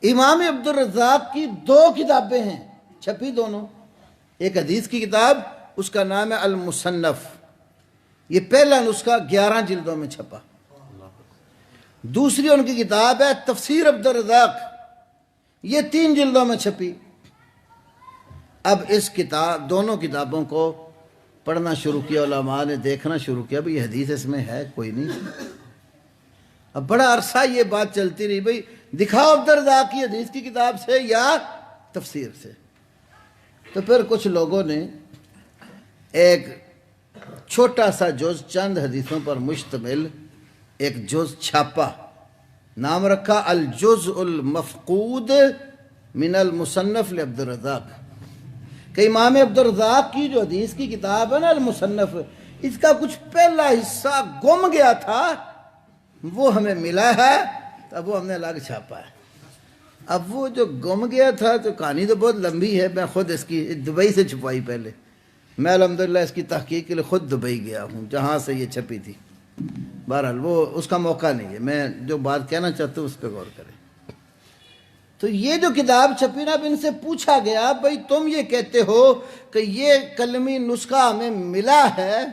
امام عبدالرزاق کی 2 کتابیں ہیں، چھپی دونوں، ایک حدیث کی کتاب، اس کا نام ہے المصنف، یہ پہلا نسخہ 11 جلدوں میں چھپا۔ دوسری ان کی کتاب ہے تفسیر عبدالرزاق، یہ 3 جلدوں میں چھپی۔ اب اس کتاب، دونوں کتابوں کو پڑھنا شروع کیا، علماء نے دیکھنا شروع کیا، بھئی یہ حدیث اس میں ہے کوئی نہیں۔ اب بڑا عرصہ یہ بات چلتی رہی، بھئی دکھاؤ عبدالرزاق کی حدیث کی کتاب سے یا تفسیر سے۔ تو پھر کچھ لوگوں نے ایک چھوٹا سا جز، چند حدیثوں پر مشتمل ایک جز چھاپا، نام رکھا الجزء المفقود من المصنف لعبدالرزاق، کہ امام عبدالرزاق کی جو حدیث کی کتاب ہے نا المصنف، اس کا کچھ پہلا حصہ گم گیا تھا، وہ ہمیں ملا ہے، اب وہ ہم نے الگ چھاپا ہے۔ اب وہ جو گم گیا تھا، تو کہانی تو بہت لمبی ہے، میں خود اس کی دبئی سے چھپائی پہلے، میں الحمدللہ اس کی تحقیق کے لیے خود دبئی گیا ہوں جہاں سے یہ چھپی تھی۔ بہرحال وہ اس کا موقع نہیں ہے، میں جو بات کہنا چاہتا ہوں اس پہ غور کریں۔ تو یہ جو کتاب چھپی نا، اب ان سے پوچھا گیا، بھئی تم یہ کہتے ہو کہ یہ کلمی نسخہ ہمیں ملا ہے،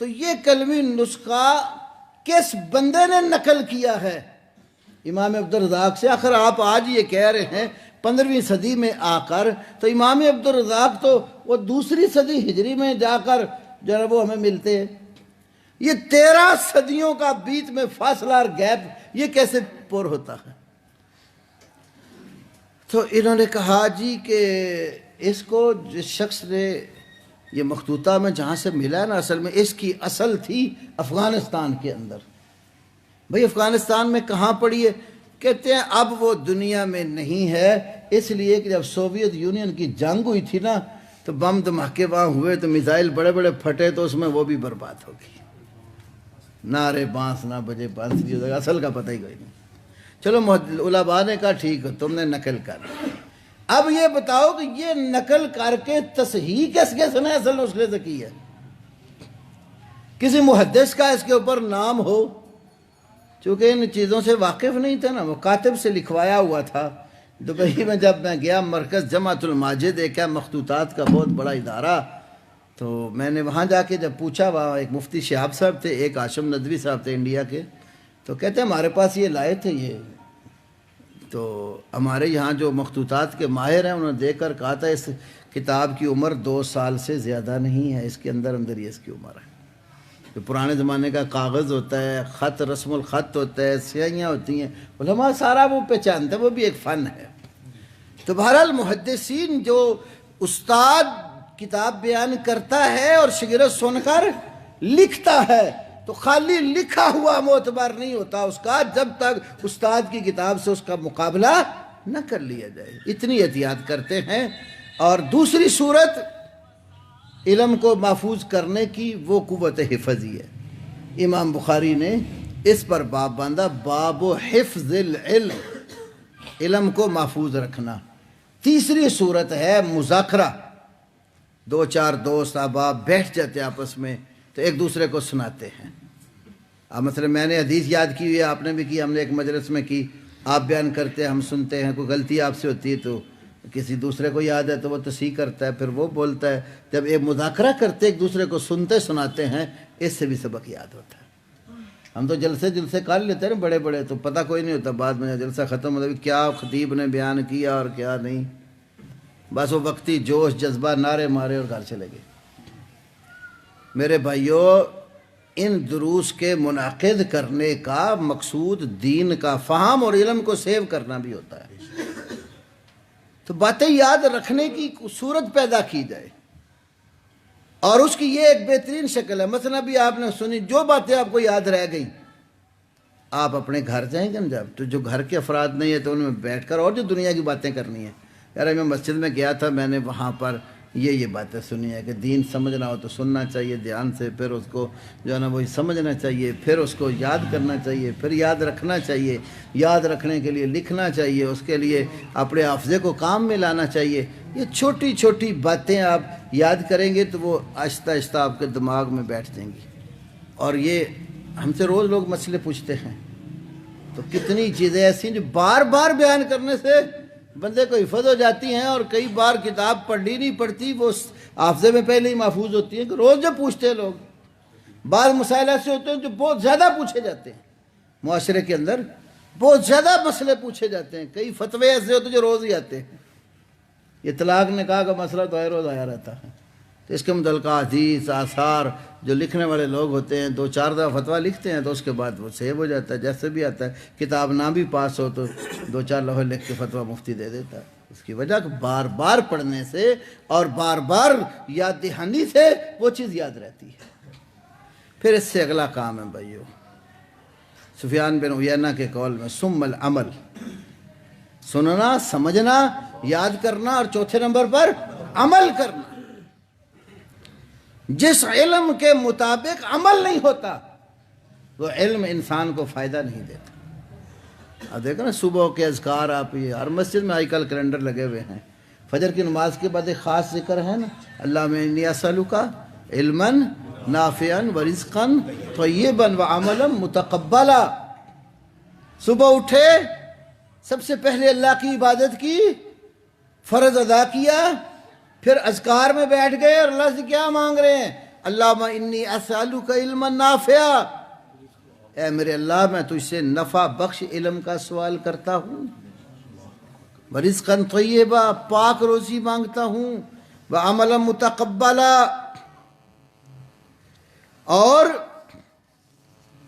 تو یہ کلمی نسخہ کس بندے نے نقل کیا ہے امام عبدالرزاق سے؟ آخر آپ آج یہ کہہ رہے ہیں 15ویں صدی میں آ کر، تو امام عبدالرزاق تو وہ 2ری صدی ہجری میں جا کر جو ہے وہ ہمیں ملتے ہیں۔ یہ 13 صدیوں کا بیچ میں فاصلہ اور گیپ، یہ کیسے پر ہوتا ہے؟ تو انہوں نے کہا جی کہ اس کو جس شخص نے یہ مخطوطہ میں جہاں سے ملا ہے نا، اصل میں اس کی اصل تھی افغانستان کے اندر۔ بھئی افغانستان میں کہاں پڑی ہے؟ کہتے ہیں اب وہ دنیا میں نہیں ہے، اس لیے کہ جب سوویت یونین کی جنگ ہوئی تھی نا، تو بم دھماکے وہاں ہوئے، تو میزائل بڑے بڑے پھٹے، تو اس میں وہ بھی برباد ہو گئی۔ نعرے بانس نہ بجے بانسری، اصل کا پتہ ہی کوئی نہیں۔ چلو علماء نے کہا ٹھیک ہے، تم نے نقل کر۔ اب یہ بتاؤ کہ یہ نقل کر کے تصحیح کس نے اصل نسخے سے کی ہے؟ کسی محدث کا اس کے اوپر نام ہو؟ چونکہ ان چیزوں سے واقف نہیں تھا نا، وہ کاتب سے لکھوایا ہوا تھا۔ دبئی میں جب میں گیا، مرکز جماعت الماجد ایک ہے مخطوطات کا بہت بڑا ادارہ، تو میں نے وہاں جا کے جب پوچھا، وہاں ایک مفتی شہاب صاحب تھے، ایک ہاشم ندوی صاحب تھے انڈیا کے، تو کہتے ہیں ہمارے پاس یہ لائے تھے یہ، تو ہمارے یہاں جو مخطوطات کے ماہر ہیں انہوں نے دیکھ کر کہا تھا اس کتاب کی عمر 2 سال سے زیادہ نہیں ہے، اس کے اندر یہ اس کی عمر ہے۔ جو پرانے زمانے کا کاغذ ہوتا ہے، خط، رسم الخط ہوتا ہے، سیاہیاں ہوتی ہیں، علماء سارا وہ پہچانتے ہیں، وہ بھی ایک فن ہے۔ تو بہرحال محدثین، جو استاد کتاب بیان کرتا ہے اور شاگرد سن کر لکھتا ہے، تو خالی لکھا ہوا معتبر نہیں ہوتا اس کا، جب تک استاد کی کتاب سے اس کا مقابلہ نہ کر لیا جائے، اتنی احتیاط کرتے ہیں۔ اور دوسری صورت علم کو محفوظ کرنے کی وہ قوت حفظی ہے۔ امام بخاری نے اس پر باب باندھا، باب حفظ العلم، علم کو محفوظ رکھنا۔ تیسری صورت ہے مذاکرہ، 2-4 دوست احباب بیٹھ جاتے آپس میں، تو ایک دوسرے کو سناتے ہیں۔ اب مثلا میں نے حدیث یاد کی ہوئی ہے، آپ نے بھی کی، ہم نے ایک مجلس میں کی، آپ بیان کرتے ہیں، ہم سنتے ہیں، کوئی غلطی آپ سے ہوتی ہے تو کسی دوسرے کو یاد ہے تو وہ تصحیح کرتا ہے، پھر وہ بولتا ہے۔ جب ایک مذاکرہ کرتے ایک دوسرے کو سنتے سناتے ہیں، اس سے بھی سبق یاد ہوتا ہے۔ ہم تو جلسے کر لیتے ہیں نا بڑے بڑے، تو پتہ کوئی نہیں ہوتا، بعد میں جلسہ ختم ہوتا ہے کیا خطیب نے بیان کیا اور کیا نہیں، بس وہ وقتی جوش جذبہ، نعرے مارے اور گھر چلے گئے۔ میرے بھائیوں، ان دروس کے منعقد کرنے کا مقصود دین کا فہم اور علم کو سیو کرنا بھی ہوتا ہے، تو باتیں یاد رکھنے کی صورت پیدا کی جائے، اور اس کی یہ ایک بہترین شکل ہے۔ مثلا بھی آپ نے سنی، جو باتیں آپ کو یاد رہ گئیں، آپ اپنے گھر جائیں گے نا جب، تو جو گھر کے افراد نہیں ہیں تو ان میں بیٹھ کر اور جو دنیا کی باتیں کرنی ہیں، یار میں مسجد میں گیا تھا، میں نے وہاں پر یہ باتیں سنی ہے کہ دین سمجھنا ہو تو سننا چاہیے دھیان سے، پھر اس کو جو ہے نا وہی سمجھنا چاہیے، پھر اس کو یاد کرنا چاہیے، پھر یاد رکھنا چاہیے، یاد رکھنے کے لیے لکھنا چاہیے، اس کے لیے اپنے حافظے کو کام میں لانا چاہیے۔ یہ چھوٹی چھوٹی باتیں آپ یاد کریں گے تو وہ آہستہ آہستہ آپ کے دماغ میں بیٹھ جائیں گی۔ اور یہ ہم سے روز لوگ مسئلے پوچھتے ہیں، تو کتنی چیزیں ایسی ہیں جو بار بار بیان کرنے سے بندے کو حفظ ہو جاتی ہیں، اور کئی بار کتاب پڑھنی نہیں پڑتی، وہ حافظے میں پہلے ہی محفوظ ہوتی ہیں کہ روز جو پوچھتے ہیں لوگ۔ بعض مسائل ایسے ہوتے ہیں جو بہت زیادہ پوچھے جاتے ہیں، معاشرے کے اندر بہت زیادہ مسئلے پوچھے جاتے ہیں، کئی فتوے ایسے ہوتے ہیں جو روز ہی آتے ہیں۔ یہ طلاق نکاح کا مسئلہ تو ہر روز آیا رہتا ہے، تو اس کے متعلقہ حدیث آثار جو لکھنے والے لوگ ہوتے ہیں 2-4 دفعہ فتویٰ لکھتے ہیں تو اس کے بعد وہ سیو ہو جاتا ہے، جیسے بھی آتا ہے، کتاب نہ بھی پاس ہو تو 2-4 لوہے لکھ کے فتویٰ مفتی دے دیتا ہے۔ اس کی وجہ کہ بار بار پڑھنے سے اور بار بار یاد دہانی سے وہ چیز یاد رہتی ہے۔ پھر اس سے اگلا کام ہے بھائیو، سفیان بن عیینہ کے قول میں ثم العمل، سننا، سمجھنا، یاد کرنا، اور چوتھے نمبر پر عمل کرنا۔ جس علم کے مطابق عمل نہیں ہوتا وہ علم انسان کو فائدہ نہیں دیتا۔ اب دیکھو نا صبح کے اذکار، آپ یہ ہر مسجد میں آج کل کیلنڈر لگے ہوئے ہیں، فجر کی نماز کے بعد ایک خاص ذکر ہے نا، اللہم انی اسألک علما نافعا ورزقا طیبا وعملا متقبلا۔ صبح اٹھے، سب سے پہلے اللہ کی عبادت کی، فرض ادا کیا، پھر اذکار میں بیٹھ گئے اور اللہ سے کیا مانگ رہے ہیں؟ اللہم انی اسألک علما نافعا، اے میرے اللہ میں تجھ سے نفع بخش علم کا سوال کرتا ہوں، ورزقا طیبا، پاک روزی مانگتا ہوں، وعملا متقبلا، اور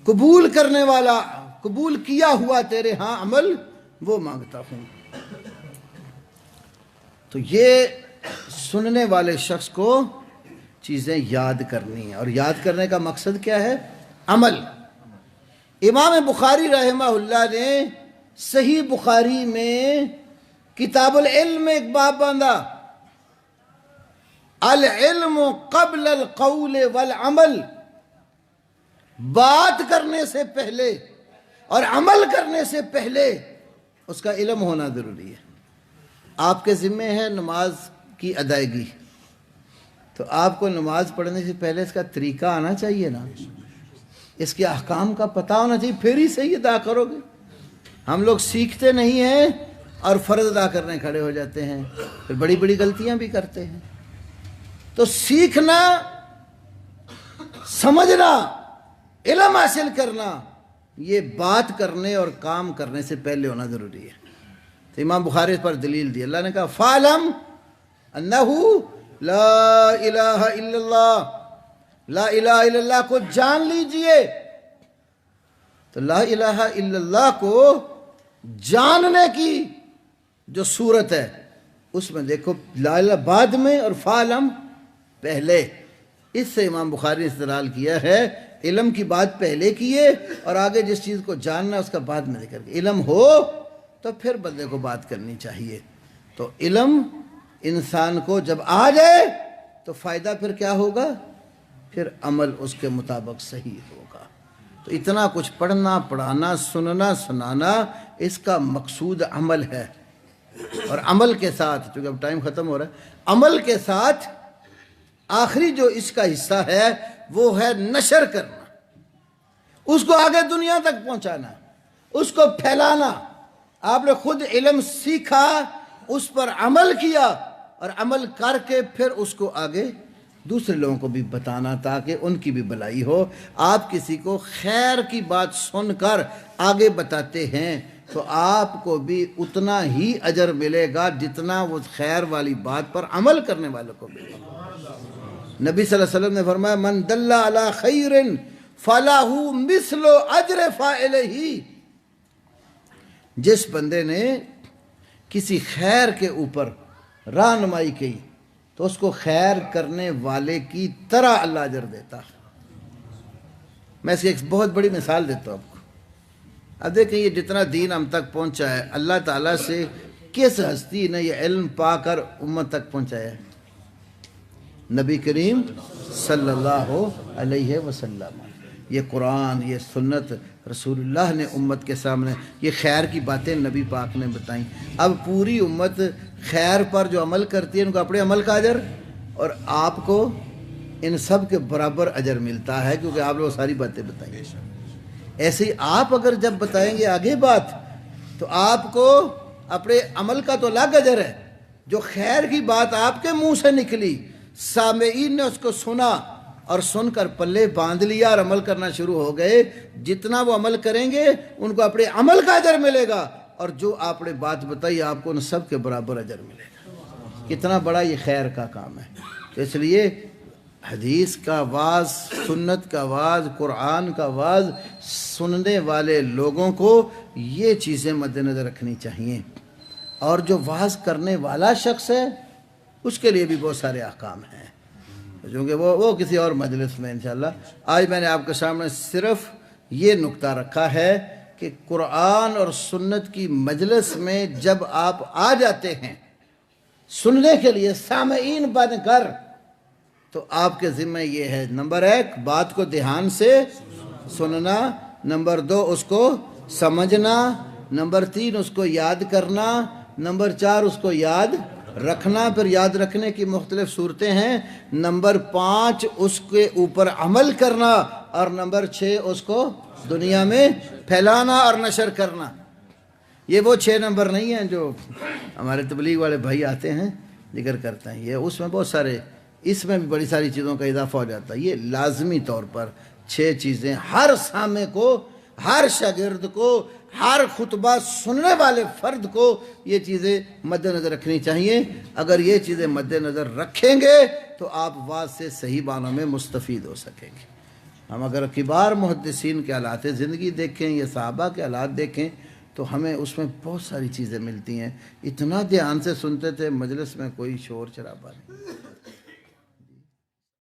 قبول کرنے والا، قبول کیا ہوا تیرے ہاں عمل وہ مانگتا ہوں۔ تو یہ سننے والے شخص کو چیزیں یاد کرنی ہیں، اور یاد کرنے کا مقصد کیا ہے؟ عمل۔ امام بخاری رحمہ اللہ نے صحیح بخاری میں کتاب العلم میں ایک باب باندھا، العلم قبل القول والعمل، بات کرنے سے پہلے اور عمل کرنے سے پہلے اس کا علم ہونا ضروری ہے۔ آپ کے ذمہ ہے نماز کی ادائیگی، تو آپ کو نماز پڑھنے سے پہلے اس کا طریقہ آنا چاہیے نا، اس کے احکام کا پتہ ہونا چاہیے، پھر ہی صحیح ادا کرو گے۔ ہم لوگ سیکھتے نہیں ہیں اور فرض ادا کرنے کھڑے ہو جاتے ہیں، پھر بڑی بڑی غلطیاں بھی کرتے ہیں۔ تو سیکھنا، سمجھنا، علم حاصل کرنا، یہ بات کرنے اور کام کرنے سے پہلے ہونا ضروری ہے۔ تو امام بخاری اس پر دلیل دی، اللہ نے کہا فَعْلَمْ أَنَّهُ لَا إِلَهَ إِلَّا اللَّهُ، لا الہ الا اللہ کو جان لیجئے۔ تو لا الہ الا اللہ کو جاننے کی جو صورت ہے اس میں دیکھو لا الہ بعد میں اور فعلم پہلے، اس سے امام بخاری نے استدلال کیا ہے علم کی بات پہلے کیے اور آگے جس چیز کو جاننا اس کا بعد میں ذکر کیا۔ علم ہو تو پھر بندے کو بات کرنی چاہیے۔ تو علم انسان کو جب آ جائے تو فائدہ پھر کیا ہوگا؟ پھر عمل اس کے مطابق صحیح ہوگا۔ تو اتنا کچھ پڑھنا، پڑھانا، سننا، سنانا، اس کا مقصود عمل ہے۔ اور عمل کے ساتھ، چونکہ اب ٹائم ختم ہو رہا ہے، عمل کے ساتھ آخری جو اس کا حصہ ہے وہ ہے نشر کرنا، اس کو آگے دنیا تک پہنچانا، اس کو پھیلانا۔ آپ نے خود علم سیکھا، اس پر عمل کیا، اور عمل کر کے پھر اس کو آگے دوسرے لوگوں کو بھی بتانا تاکہ ان کی بھی بھلائی ہو۔ آپ کسی کو خیر کی بات سن کر آگے بتاتے ہیں تو آپ کو بھی اتنا ہی اجر ملے گا جتنا وہ خیر والی بات پر عمل کرنے والوں کو ملے گا۔ نبی صلی اللہ علیہ وسلم نے فرمایا من دل علی خیر فلہ مثل اجر فاعلہ، جس بندے نے کسی خیر کے اوپر رہنمائی کی تو اس کو خیر کرنے والے کی طرح اللہ اجر دیتا۔ میں اس کی ایک بہت بڑی مثال دیتا ہوں آپ کو۔ اب دیکھیں یہ جتنا دین ہم تک پہنچا ہے اللہ تعالیٰ سے کس ہستی نے یہ علم پا کر امت تک پہنچایا ہے؟ نبی کریم صلی اللہ علیہ وسلم. یہ قرآن، یہ سنت رسول اللہ نے امت کے سامنے، یہ خیر کی باتیں نبی پاک نے بتائیں. اب پوری امت خیر پر جو عمل کرتی ہے ان کو اپنے عمل کا اجر اور آپ کو ان سب کے برابر اجر ملتا ہے، کیونکہ آپ لوگ ساری باتیں بتائیں. ایسے ہی آپ اگر جب بتائیں گے آگے بات تو آپ کو اپنے عمل کا تو الگ اجر ہے. جو خیر کی بات آپ کے منہ سے نکلی، سامعین نے اس کو سنا اور سن کر پلے باندھ لیا اور عمل کرنا شروع ہو گئے، جتنا وہ عمل کریں گے ان کو اپنے عمل کا اجر ملے گا، اور جو آپ نے بات بتائی آپ کو ان سب کے برابر اجر ملے گا. کتنا بڑا یہ خیر کا کام ہے. تو اس لیے حدیث کا واعظ، سنت کا واعظ، قرآن کا واعظ سننے والے لوگوں کو یہ چیزیں مد نظر رکھنی چاہیے. اور جو واعظ کرنے والا شخص ہے اس کے لیے بھی بہت سارے احکام ہیں، کیونکہ وہ کسی اور مجلس میں انشاءاللہ. آج میں نے آپ کے سامنے صرف یہ نکتہ رکھا ہے کہ قرآن اور سنت کی مجلس میں جب آپ آ جاتے ہیں سننے کے لیے سامعین بن کر، تو آپ کے ذمہ یہ ہے، نمبر 1 بات کو دھیان سے سننا، نمبر 2 اس کو سمجھنا، نمبر 3 اس کو یاد کرنا، نمبر 4 اس کو یاد رکھنا. پھر یاد رکھنے کی مختلف صورتیں ہیں. نمبر 5 اس کے اوپر عمل کرنا، اور نمبر 6 اس کو دنیا میں پھیلانا اور نشر کرنا. یہ وہ 6 نمبر نہیں ہیں جو ہمارے تبلیغ والے بھائی آتے ہیں ذکر کرتے ہیں. یہ اس میں بہت سارے، اس میں بھی بڑی ساری چیزوں کا اضافہ ہو جاتا ہے. یہ لازمی طور پر 6 چیزیں ہر سامع کو، ہر شاگرد کو، ہر خطبہ سننے والے فرد کو یہ چیزیں مد نظر رکھنی چاہیے. اگر یہ چیزیں مد نظر رکھیں گے تو آپ واعظ سے صحیح معنوں میں مستفید ہو سکیں گے. ہم اگر کبار محدثین کے حالات زندگی دیکھیں یا صحابہ کے حالات دیکھیں تو ہمیں اس میں بہت ساری چیزیں ملتی ہیں. اتنا دھیان سے سنتے تھے، مجلس میں کوئی شور شرابہ نہیں.